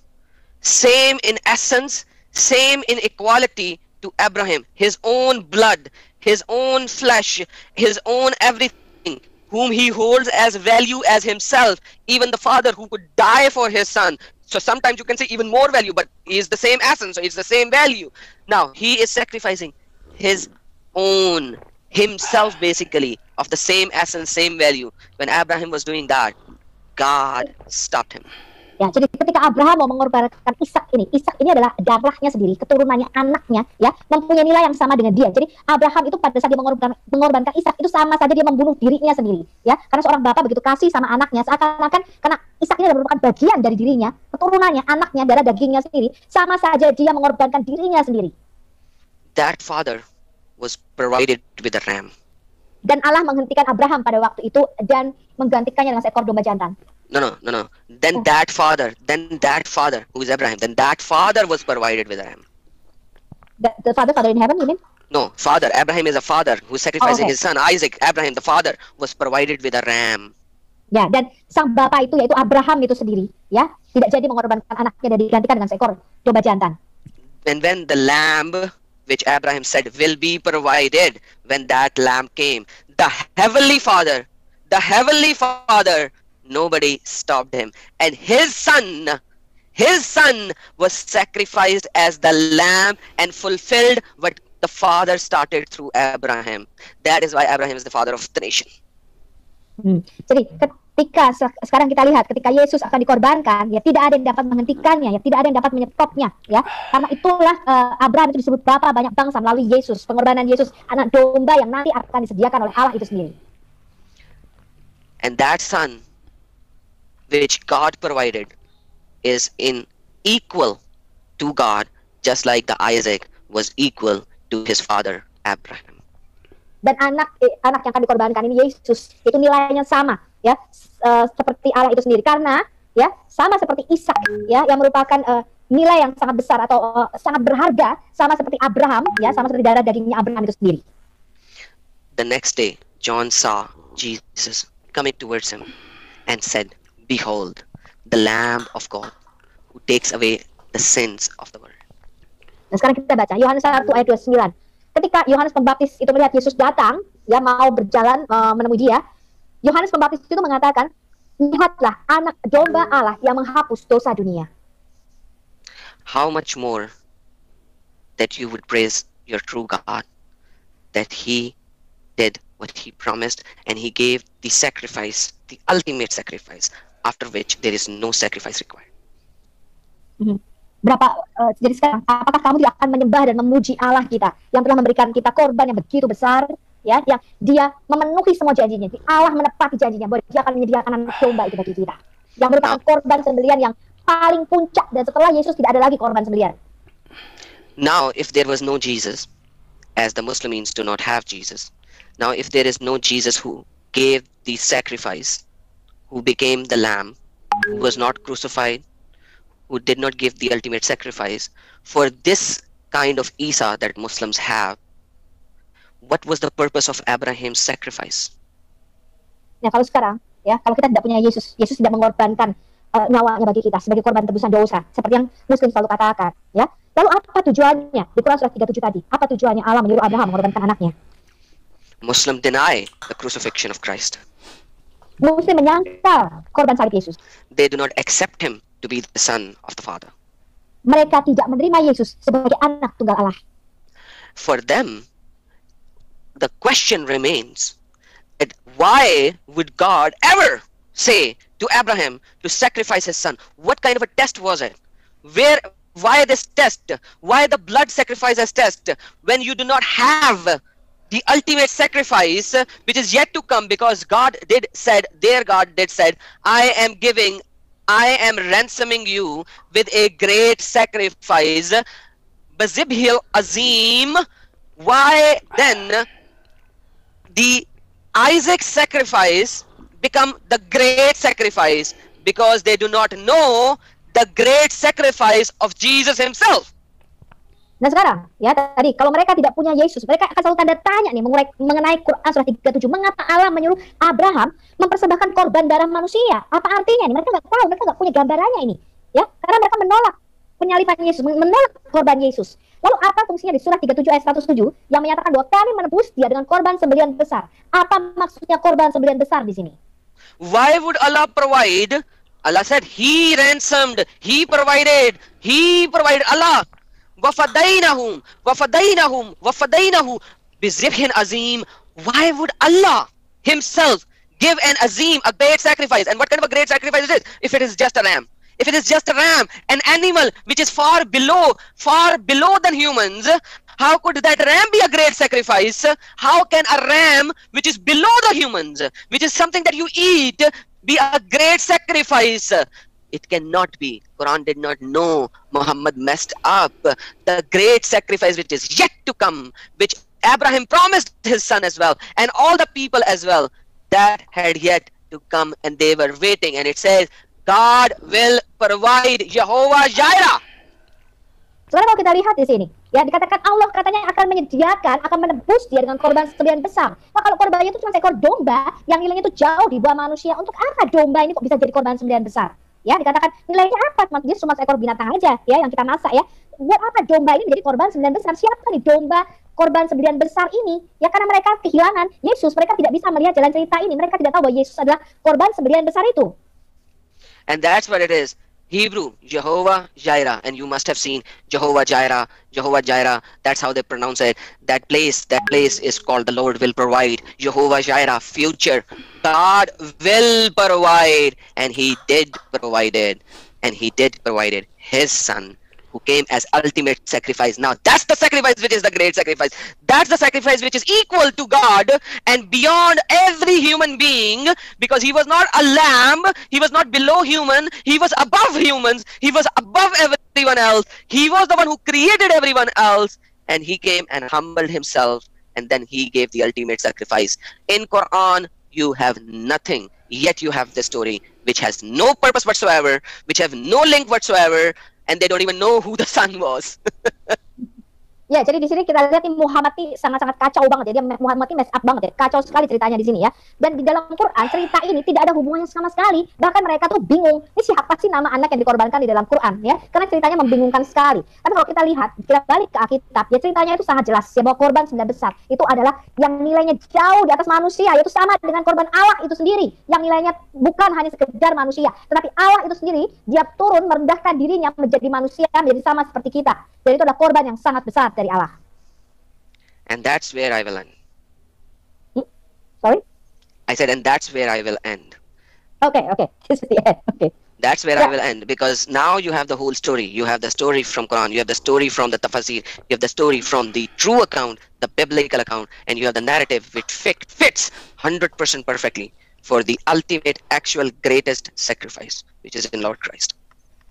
same in essence, same in equality to Abraham, his own blood, his own flesh, his own everything, whom he holds as value as himself, even the father who could die for his son. So sometimes you can say even more value, but he is the same essence, so it's the same value. Now he is sacrificing his own, himself basically, of the same essence, same value. When Abraham was doing that, God stopped him. Ya, jadi ketika Abraham mau mengorbankan Ishak ini adalah darahnya sendiri, keturunannya, anaknya, ya, mempunyai nilai yang sama dengan dia. Jadi Abraham itu pada saat dia mengorbankan Ishak itu sama saja dia membunuh dirinya sendiri, ya. Karena seorang bapak begitu kasih sama anaknya, seakan-akan karena Ishak ini adalah merupakan bagian dari dirinya, keturunannya, anaknya, darah dagingnya sendiri, sama saja dia mengorbankan dirinya sendiri. That father was provided with a ram. Dan Allah menghentikan Abraham pada waktu itu dan menggantikannya dengan seekor domba jantan. No. Then that father, who is Abraham, then that father was provided with a ram. The father in heaven, you mean? No, father. Abraham is a father who is sacrificing his son Isaac. Abraham, the father, was provided with a ram. Ya, dan sang bapak itu yaitu Abraham itu sendiri, ya, tidak jadi mengorbankan anaknya dan digantikan dengan seekor domba jantan. And when the lamb, which Abraham said will be provided, when that lamb came, the heavenly father, nobody stopped him, and his son was sacrificed as the lamb and fulfilled what the father started through Abraham. That is why Abraham is the father of the nation. Jadi ketika sekarang kita lihat ketika Yesus akan dikorbankan, ya tidak ada yang dapat menghentikannya, ya tidak ada yang dapat menyetopnya, ya. Karena itulah Abraham itu disebut bapa banyak bangsa melalui Yesus, pengorbanan Yesus, anak domba yang nanti akan disediakan oleh Allah itu sendiri. And that son which God provided is in equal to God, just like the Isaac was equal to his father Abraham. Dan anak yang akan dikorbankan ini Yesus itu nilainya sama, ya, seperti Allah itu sendiri, karena ya sama seperti Ishak, ya, yang merupakan nilai yang sangat besar atau sangat berharga, sama seperti Abraham, ya, sama seperti darah dagingnya Abraham itu sendiri. The next day John saw Jesus coming towards him and said, "Behold, the Lamb of God who takes away the sins of the world." Nah, sekarang kita baca Yohanes 1 ayat 29. Ketika Yohanes Pembaptis itu melihat Yesus datang, ya, mau berjalan menemui dia, Yohanes Pembaptis itu mengatakan, "Lihatlah anak domba Allah yang menghapus dosa dunia." How much more that you would praise your true God, that he did what he promised and he gave the sacrifice, the ultimate sacrifice, after which there is no sacrifice required. Jadi sekarang apakah kamu tidak akan menyembah dan memuji Allah kita yang telah memberikan kita korban yang begitu besar, ya, yang dia memenuhi semua janjinya, Allah menepati janjinya bahwa dia akan menyediakan anak domba itu bagi kita, yang merupakan korban sembelian yang paling puncak, dan setelah Yesus tidak ada lagi korban sembelihan. Now, if there was no Jesus, as the Muslims do not have Jesus, now if there is no Jesus who gave the sacrifice, who became the lamb, who was not crucified, who did not give the ultimate sacrifice, for this kind of Isa that Muslims have, what was the purpose of Abraham's sacrifice? Nah, kalau sekarang, ya, kalau kita tidak punya Yesus, Yesus tidak mengorbankan nyawanya bagi kita sebagai korban tebusan dosa, seperti yang Muslim selalu katakan, ya. Lalu apa tujuannya? Di Quran surah 37 tadi, apa tujuannya Allah menyuruh Abraham mengorbankan anaknya? Muslim deny the crucifixion of Christ. Muslim menyangkal korban salib Yesus. They do not accept him to be the son of the Father. Mereka tidak menerima Yesus sebagai anak tunggal Allah. For them, the question remains that why would God ever say to Abraham to sacrifice his son? What kind of a test was it? Why this test? Why the blood sacrifice as test when you do not have the ultimate sacrifice which is yet to come? Because God did said, I am ransoming you with a great sacrifice. Bazibhil Azim. Why then the Isaac's sacrifice become the great sacrifice? Because they do not know the great sacrifice of Jesus himself. Nah sekarang, ya tadi, kalau mereka tidak punya Yesus, mereka akan selalu tanda tanya nih mengenai Quran surah 37. Mengapa Allah menyuruh Abraham mempersembahkan korban darah manusia? Apa artinya nih? Mereka nggak tahu, mereka nggak punya gambarannya ini. Ya, karena mereka menolak penyaliban Yesus, menolak korban Yesus. Lalu apa fungsinya di surah 37 ayat 107 yang menyatakan bahwa kami menebus dia dengan korban sembelihan besar? Apa maksudnya korban sembelihan besar di sini? Why would Allah provide? Allah said He ransomed, He provided Allah. وَفَدَيْنَهُمْ بِذِبْحٍ azim. Why would Allah himself give an azim, a great sacrifice? And what kind of a great sacrifice it is? If it is just a ram. If it is just a ram, an animal which is far below than humans, how could that ram be a great sacrifice? How can a ram which is below the humans, which is something that you eat, be a great sacrifice? It cannot be. Quran did not know. Muhammad messed up. The great sacrifice which is yet to come, which Abraham promised his son as well, and all the people as well, that had yet to come, and they were waiting. And it says, God will provide, Jehovah Jireh. Sekarang kalau kita lihat di sini, ya dikatakan Allah katanya akan menyediakan, akan menebus dia dengan korban sembelihan besar. Nah kalau korbannya itu cuma seekor domba yang nilainya itu jauh di bawah manusia, untuk apa domba ini kok bisa jadi korban sembelihan besar? Ya dikatakan nilainya apa? Dia cuma seekor binatang aja ya yang kita masak ya. Buat apa domba ini menjadi korban sembelihan besar? Siapa nih domba korban sembelihan besar ini? Ya karena mereka kehilangan Yesus, mereka tidak bisa melihat jalan cerita ini. Mereka tidak tahu bahwa Yesus adalah korban sembelihan besar itu. And that's what it is. Hebrew, Jehovah Jireh, and you must have seen Jehovah Jireh, that's how they pronounce it. That place is called the Lord will provide. Jehovah Jireh, future. God will provide, and He did provide it, and He did provide it. His Son, who came as ultimate sacrifice. Now that's the sacrifice which is the great sacrifice. That's the sacrifice which is equal to God and beyond every human being, because He was not a lamb, He was not below human, He was above humans, He was above everyone else. He was the one who created everyone else, and He came and humbled Himself, and then He gave the ultimate sacrifice. In Quran, you have nothing, yet you have the story which has no purpose whatsoever, which have no link whatsoever, and they don't even know who the son was. Ya, jadi di sini kita lihat nih Muhammad ini sangat-sangat kacau banget ya. Dia Muhammad ini mess up banget ya. Kacau sekali ceritanya di sini ya. Dan di dalam Quran cerita ini tidak ada hubungannya sama sekali. Bahkan mereka tuh bingung, ini siapa sih nama anak yang dikorbankan di dalam Quran ya. Karena ceritanya membingungkan sekali. Tapi kalau kita lihat, kita balik ke Alkitab, ya ceritanya itu sangat jelas ya, bahwa korban sembelihan besar itu adalah yang nilainya jauh di atas manusia, yaitu sama dengan korban Allah itu sendiri, yang nilainya bukan hanya sekedar manusia, tetapi Allah itu sendiri, dia turun merendahkan dirinya menjadi manusia, menjadi sama seperti kita. Jadi itu adalah korban yang sangat besar dari Allah. And that's where I will end. Sorry? I said, and that's where I will end. Okay. This is the end. Okay. That's where I will end, because now you have the whole story. You have the story from Quran, you have the story from the Tafasir, you have the story from the true account, the biblical account, and you have the narrative which fits 100% perfectly for the ultimate, actual, greatest sacrifice, which is in Lord Christ.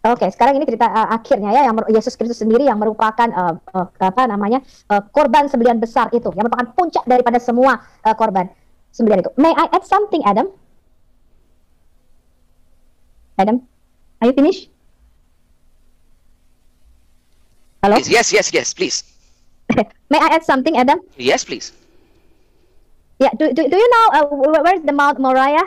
Oke, sekarang ini cerita akhirnya ya, yang Yesus Kristus sendiri yang merupakan korban sembelihan besar itu, yang merupakan puncak daripada semua korban sembelihan itu. May I add something, Adam? Adam, are you finished? Hello? Yes, please. May I add something, Adam? Yes, please. Yeah. Do you know where's the Mount Moriah?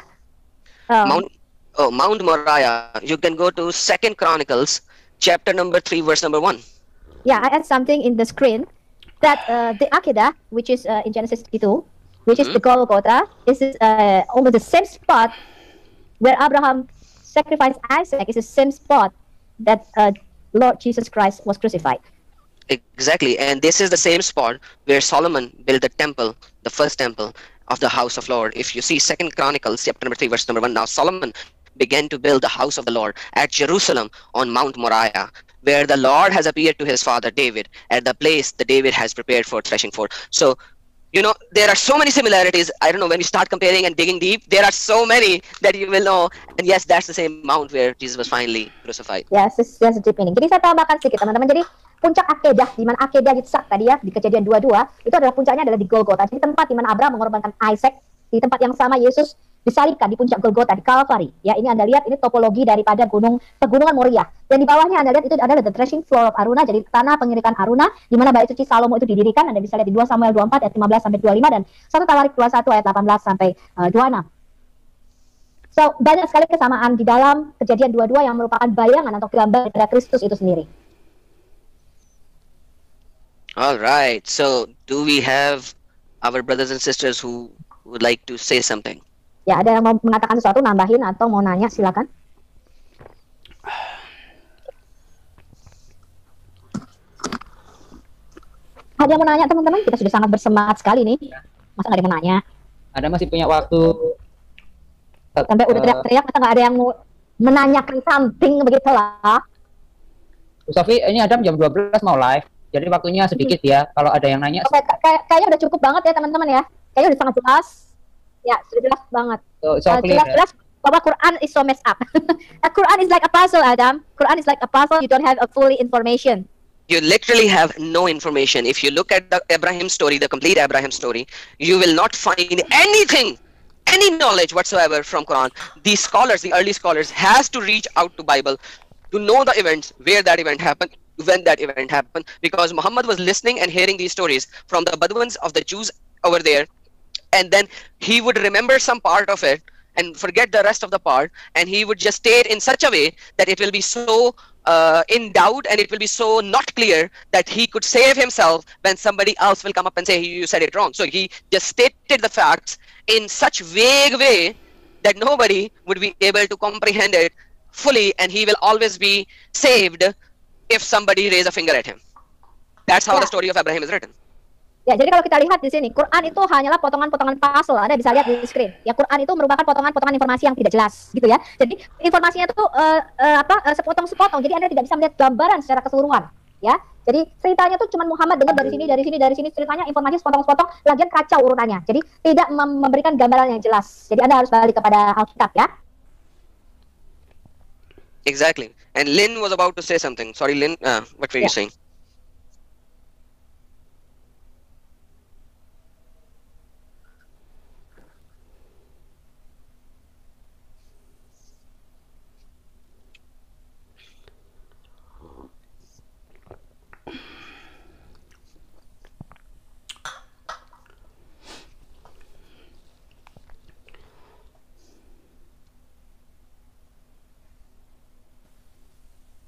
Mount Moriah. You can go to 2nd Chronicles, chapter number 3, verse number 1. Yeah, I add something in the screen that the Akedah, which is in Genesis 2, which is the Golgotha, is almost the same spot where Abraham sacrificed Isaac. Is the same spot that Lord Jesus Christ was crucified. Exactly, and this is the same spot where Solomon built the temple, the first temple of the house of Lord. If you see 2nd Chronicles, chapter number 3, verse number 1, now Solomon began to build the house of the Lord at Jerusalem on Mount Moriah, where the Lord has appeared to his father David at the place that David has prepared for threshing for. So, you know, there are so many similarities. I don't know, when you start comparing and digging deep, there are so many that you will know. And yes, that's the same mount where Jesus was finally crucified. Yes, that's the deep meaning. Jadi saya tambahkan sedikit teman-teman. Jadi puncak akedah, di mana akedah Yitzhak tadi ya, di Kejadian 22, itu adalah puncaknya adalah di Golgotha. Jadi tempat di mana Abraham mengorbankan Isaac, di tempat yang sama Yesus disalibkan di puncak Golgotha, di Calvary. Ya, ini Anda lihat, ini topologi daripada pegunungan Moriah. Dan di bawahnya Anda lihat itu adalah the threshing floor of Aruna, jadi tanah pengirikan Aruna, di mana bait suci Salomo itu didirikan. Anda bisa lihat di 2 Samuel 24 ayat 15 sampai 25 dan 1 Tawarik 21 ayat 18 sampai 26. So, banyak sekali kesamaan di dalam Kejadian 22 yang merupakan bayangan atau gambar daripada Kristus itu sendiri. All right. So, do we have our brothers and sisters who would like to say something? Ya, ada yang mau mengatakan sesuatu, nambahin atau mau nanya, silakan. Ada yang mau nanya, teman-teman? Kita sudah sangat bersemangat sekali nih. Masa nggak ada yang mau nanya? Ada masih punya waktu. Sampai udah teriak-teriak, masa nggak ada yang mau menanyakan something begitulah. Bu Sofi, ini Adam jam 12 mau live. Jadi waktunya sedikit ya. Kalau ada yang nanya. Oke, kayaknya udah cukup banget ya teman-teman ya. Kayaknya udah sangat jelas. Ya, sudah jelas banget. Jelas-jelas bahwa Quran is so messed up. Quran is like a puzzle, Adam. Quran is like a puzzle. You don't have a fully information. You literally have no information. If you look at the Abraham story, the complete Abraham story, you will not find anything, any knowledge whatsoever from Quran. The scholars, the early scholars, has to reach out to Bible to know the events, where that event happened, when that event happened, because Muhammad was listening and hearing these stories from the Bedouins of the Jews over there, and then he would remember some part of it and forget the rest of the part, and he would just state in such a way that it will be so in doubt and it will be so not clear that he could save himself when somebody else will come up and say, you said it wrong. So he just stated the facts in such vague way that nobody would be able to comprehend it fully, and he will always be saved if somebody raise a finger at him. That's how the story of Abraham is written. Ya, jadi kalau kita lihat di sini, Quran itu hanyalah potongan-potongan puzzle. Anda bisa lihat di screen. Ya, Quran itu merupakan potongan-potongan informasi yang tidak jelas, gitu ya. Jadi informasinya itu sepotong-sepotong. Jadi Anda tidak bisa melihat gambaran secara keseluruhan, ya. Jadi ceritanya tuh cuma Muhammad dengar dari sini ceritanya informasi sepotong-sepotong, lagian kacau urutannya. Jadi tidak memberikan gambaran yang jelas. Jadi Anda harus balik kepada Alkitab, ya. Exactly. And Lynn was about to say something. Sorry, Lynn. What were you saying?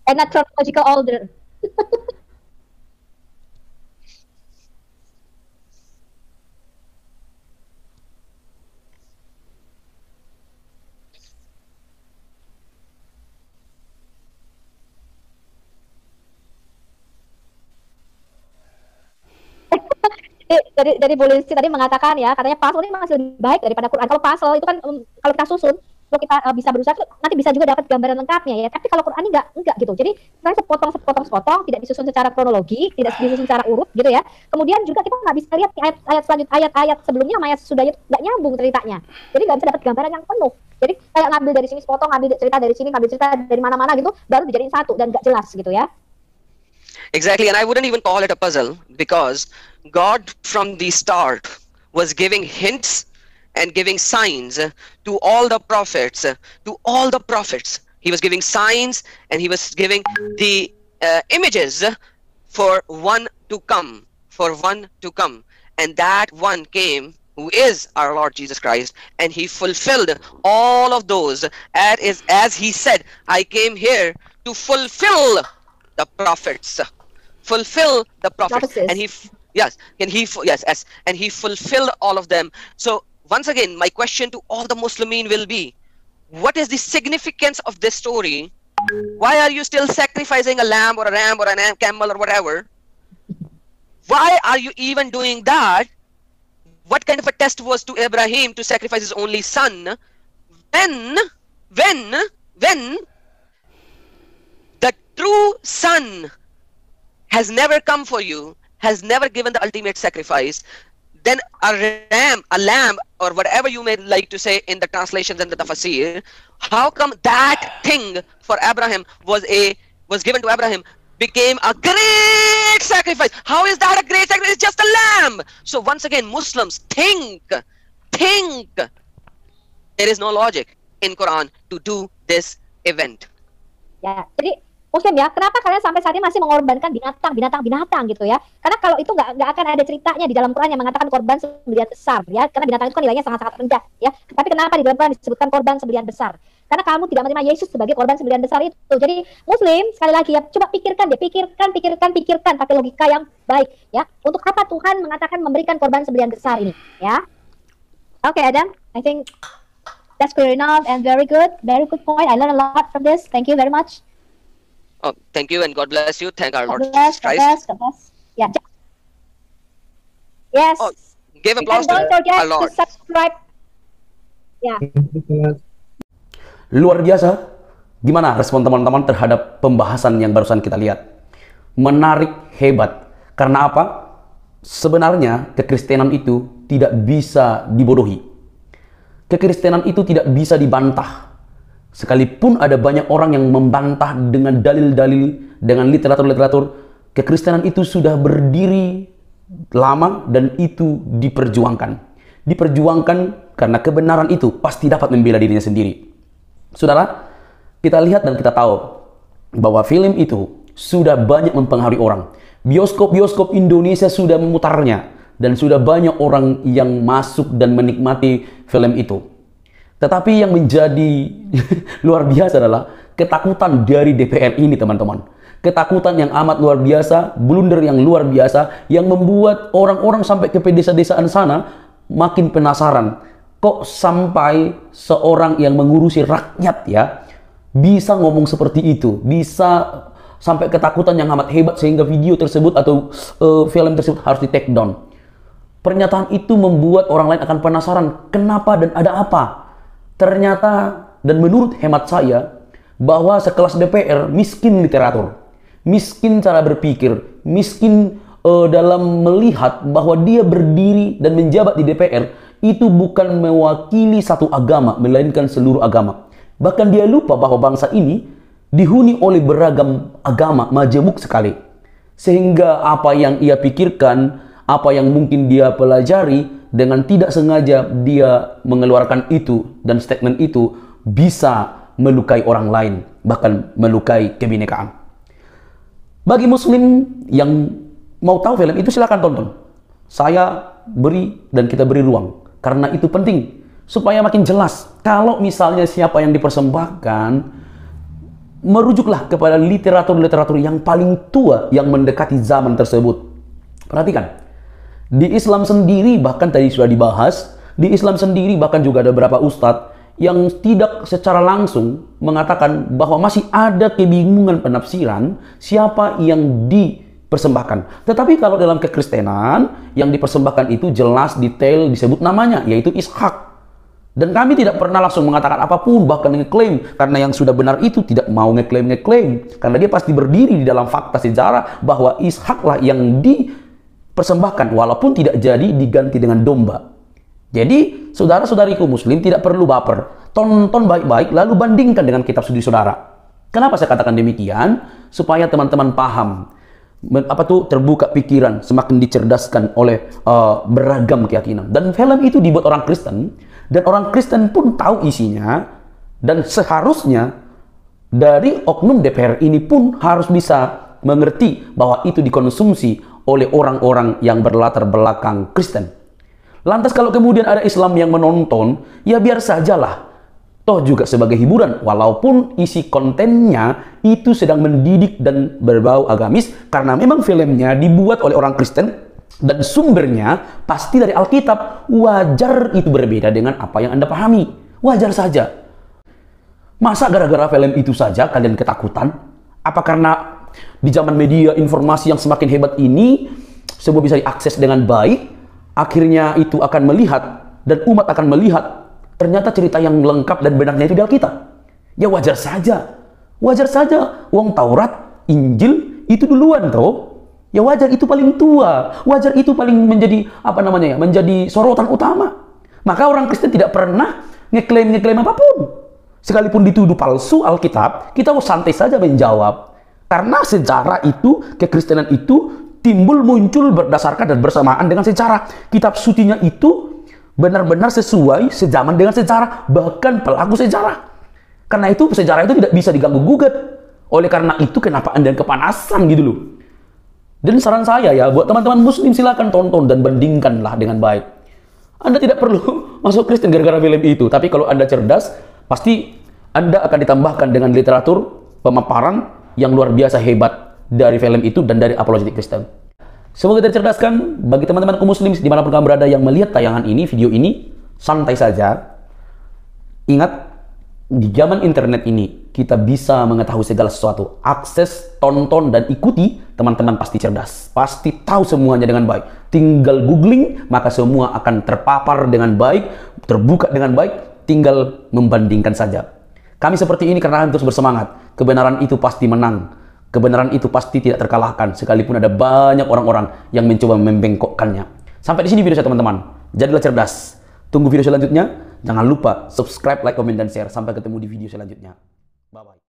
And not chronological order. Dari Bu Lindsay tadi mengatakan ya, katanya puzzle ini masih lebih baik daripada Quran. Kalau puzzle itu kan kalau kita susun kalau kita bisa berusaha tuh nanti bisa juga dapat gambaran lengkapnya ya. Tapi kalau Quran ini enggak gitu. Jadi saya sepotong, tidak disusun secara kronologi, tidak disusun secara urut gitu ya. Kemudian juga kita nggak bisa lihat ayat selanjutnya, ayat sebelumnya sama ayat sesudahnya itu nggak nyambung ceritanya. Jadi nggak bisa dapat gambaran yang penuh. Jadi kayak ngambil dari sini sepotong, ngambil cerita dari sini, ngambil cerita dari mana-mana gitu, baru dijadiin satu dan nggak jelas gitu ya. Exactly, and I wouldn't even call it a puzzle, because God from the start was giving hints and giving signs to all the prophets, He was giving signs and he was giving the images for one to come, and that one came, who is our Lord Jesus Christ, and he fulfilled all of those, as he said, I came here to fulfill the prophets, and he fulfilled all of them. So once again, my question to all the Muslimin will be, what is the significance of this story? Why are you still sacrificing a lamb or a ram or a camel or whatever? Why are you even doing that? What kind of a test was to Abraham to sacrifice his only son when the true son has never come for you, has never given the ultimate sacrifice? Then a lamb, or whatever you may like to say in the translations and the tafsir, how come that thing for Abraham was given to Abraham, became a great sacrifice? How is that a great sacrifice? It's just a lamb. So once again, Muslims, think. There is no logic in Quran to do this event. Ya, jadi Muslim ya, kenapa kalian sampai saat ini masih mengorbankan binatang gitu ya? Karena kalau itu nggak akan ada ceritanya di dalam Quran yang mengatakan korban sembelihan besar ya, karena binatang itu kan nilainya sangat-sangat rendah ya. Tapi kenapa di dalam Quran disebutkan korban sembelihan besar? Karena kamu tidak menerima Yesus sebagai korban sembelihan besar itu. Jadi Muslim, sekali lagi ya, coba pikirkan pakai logika yang baik ya. Untuk apa Tuhan mengatakan memberikan korban sembelihan besar ini ya? Oke, Adam, I think that's clear enough and very good point. I learned a lot from this. Thank you very much. Oh, thank you and God bless you. Thank our Lord God Jesus Christ. bless. Yeah. Yes. Oh, give applause and don't to forget our Lord. to subscribe. Yeah. Luar biasa. Gimana respon teman-teman terhadap pembahasan yang barusan kita lihat? Menarik, hebat. Karena apa? Sebenarnya kekristenan itu tidak bisa dibodohi. Kekristenan itu tidak bisa dibantah. Sekalipun ada banyak orang yang membantah dengan dalil-dalil, dengan literatur-literatur, kekristenan itu sudah berdiri lama dan itu diperjuangkan. Diperjuangkan karena kebenaran itu pasti dapat membela dirinya sendiri. Saudara, kita lihat dan kita tahu bahwa film itu sudah banyak mempengaruhi orang. Bioskop-bioskop Indonesia sudah memutarnya dan sudah banyak orang yang masuk dan menikmati film itu. Tetapi yang menjadi luar biasa adalah ketakutan dari DPR ini, teman-teman. Ketakutan yang amat luar biasa, blunder yang luar biasa, yang membuat orang-orang sampai ke pedesaan sana makin penasaran. Kok sampai seorang yang mengurusi rakyat ya, bisa ngomong seperti itu, bisa sampai ketakutan yang amat hebat sehingga video tersebut atau film tersebut harus di take down. Pernyataan itu membuat orang lain akan penasaran, kenapa dan ada apa? Ternyata dan menurut hemat saya bahwa sekelas DPR miskin literatur, miskin cara berpikir, miskin dalam melihat bahwa dia berdiri dan menjabat di DPR itu bukan mewakili satu agama, melainkan seluruh agama. Bahkan dia lupa bahwa bangsa ini dihuni oleh beragam agama, majemuk sekali. Sehingga apa yang ia pikirkan, apa yang mungkin dia pelajari, dengan tidak sengaja dia mengeluarkan itu dan statement itu bisa melukai orang lain, bahkan melukai kebinekaan. Bagi Muslim yang mau tahu film itu silakan tonton. Saya beri dan kita beri ruang karena itu penting supaya makin jelas. Kalau misalnya siapa yang dipersembahkan, merujuklah kepada literatur-literatur yang paling tua yang mendekati zaman tersebut. Perhatikan. Di Islam sendiri, bahkan tadi sudah dibahas, di Islam sendiri bahkan juga ada beberapa ustadz yang tidak secara langsung mengatakan bahwa masih ada kebingungan penafsiran siapa yang dipersembahkan. Tetapi kalau dalam kekristenan, yang dipersembahkan itu jelas, detail, disebut namanya, yaitu Ishak. Dan kami tidak pernah langsung mengatakan apapun, bahkan ngeklaim, karena yang sudah benar itu tidak mau ngeklaim, karena dia pasti berdiri di dalam fakta sejarah bahwa Ishaklah yang dipersembahkan, walaupun tidak jadi diganti dengan domba. Jadi, saudara-saudariku muslim tidak perlu baper, tonton baik-baik lalu bandingkan dengan kitab studi saudara. Kenapa saya katakan demikian? Supaya teman-teman paham, terbuka pikiran, semakin dicerdaskan oleh beragam keyakinan. Dan film itu dibuat orang Kristen, dan orang Kristen pun tahu isinya, dan seharusnya dari oknum DPR ini pun harus bisa mengerti bahwa itu dikonsumsi oleh orang-orang yang berlatar belakang Kristen. Lantas kalau kemudian ada Islam yang menonton, ya biar sajalah. Toh juga sebagai hiburan, walaupun isi kontennya itu sedang mendidik dan berbau agamis, karena memang filmnya dibuat oleh orang Kristen, dan sumbernya pasti dari Alkitab. Wajar itu berbeda dengan apa yang Anda pahami. Wajar saja. Masa gara-gara film itu saja kalian ketakutan? Apa karena di zaman media informasi yang semakin hebat ini, semua bisa diakses dengan baik, akhirnya itu akan melihat, dan umat akan melihat, ternyata cerita yang lengkap dan benarnya itu di Alkitab? Ya wajar saja. Wajar saja. Wong Taurat, Injil, itu duluan toh. Ya wajar itu paling tua, wajar itu paling menjadi menjadi sorotan utama. Maka orang Kristen tidak pernah ngeklaim apapun. Sekalipun dituduh palsu Alkitab, kita santai saja menjawab. Karena sejarah itu, kekristenan itu muncul berdasarkan dan bersamaan dengan sejarah. Kitab sucinya itu benar-benar sesuai sejaman dengan sejarah, bahkan pelaku sejarah. Karena itu sejarah itu tidak bisa diganggu-gugat. Oleh karena itu kenapa Anda kepanasan gitu loh. Dan saran saya ya, buat teman-teman muslim, silakan tonton dan bandingkanlah dengan baik. Anda tidak perlu masuk Kristen gara-gara film itu. Tapi kalau Anda cerdas, pasti Anda akan ditambahkan dengan literatur pemaparan yang luar biasa hebat dari film itu dan dari apologetik Kristen. Semoga tercerdaskan bagi teman-teman muslim dimanapun kamu berada yang melihat tayangan ini, video ini, santai saja. Ingat, di zaman internet ini, kita bisa mengetahui segala sesuatu. Akses, tonton, dan ikuti, teman-teman pasti cerdas. Pasti tahu semuanya dengan baik. Tinggal googling, maka semua akan terpapar dengan baik, terbuka dengan baik, tinggal membandingkan saja. Kami seperti ini karena terus bersemangat. Kebenaran itu pasti menang. Kebenaran itu pasti tidak terkalahkan, sekalipun ada banyak orang-orang yang mencoba membengkokkannya. Sampai di sini video saya teman-teman. Jadilah cerdas. Tunggu video selanjutnya. Jangan lupa subscribe, like, komen, dan share. Sampai ketemu di video selanjutnya. Bye-bye.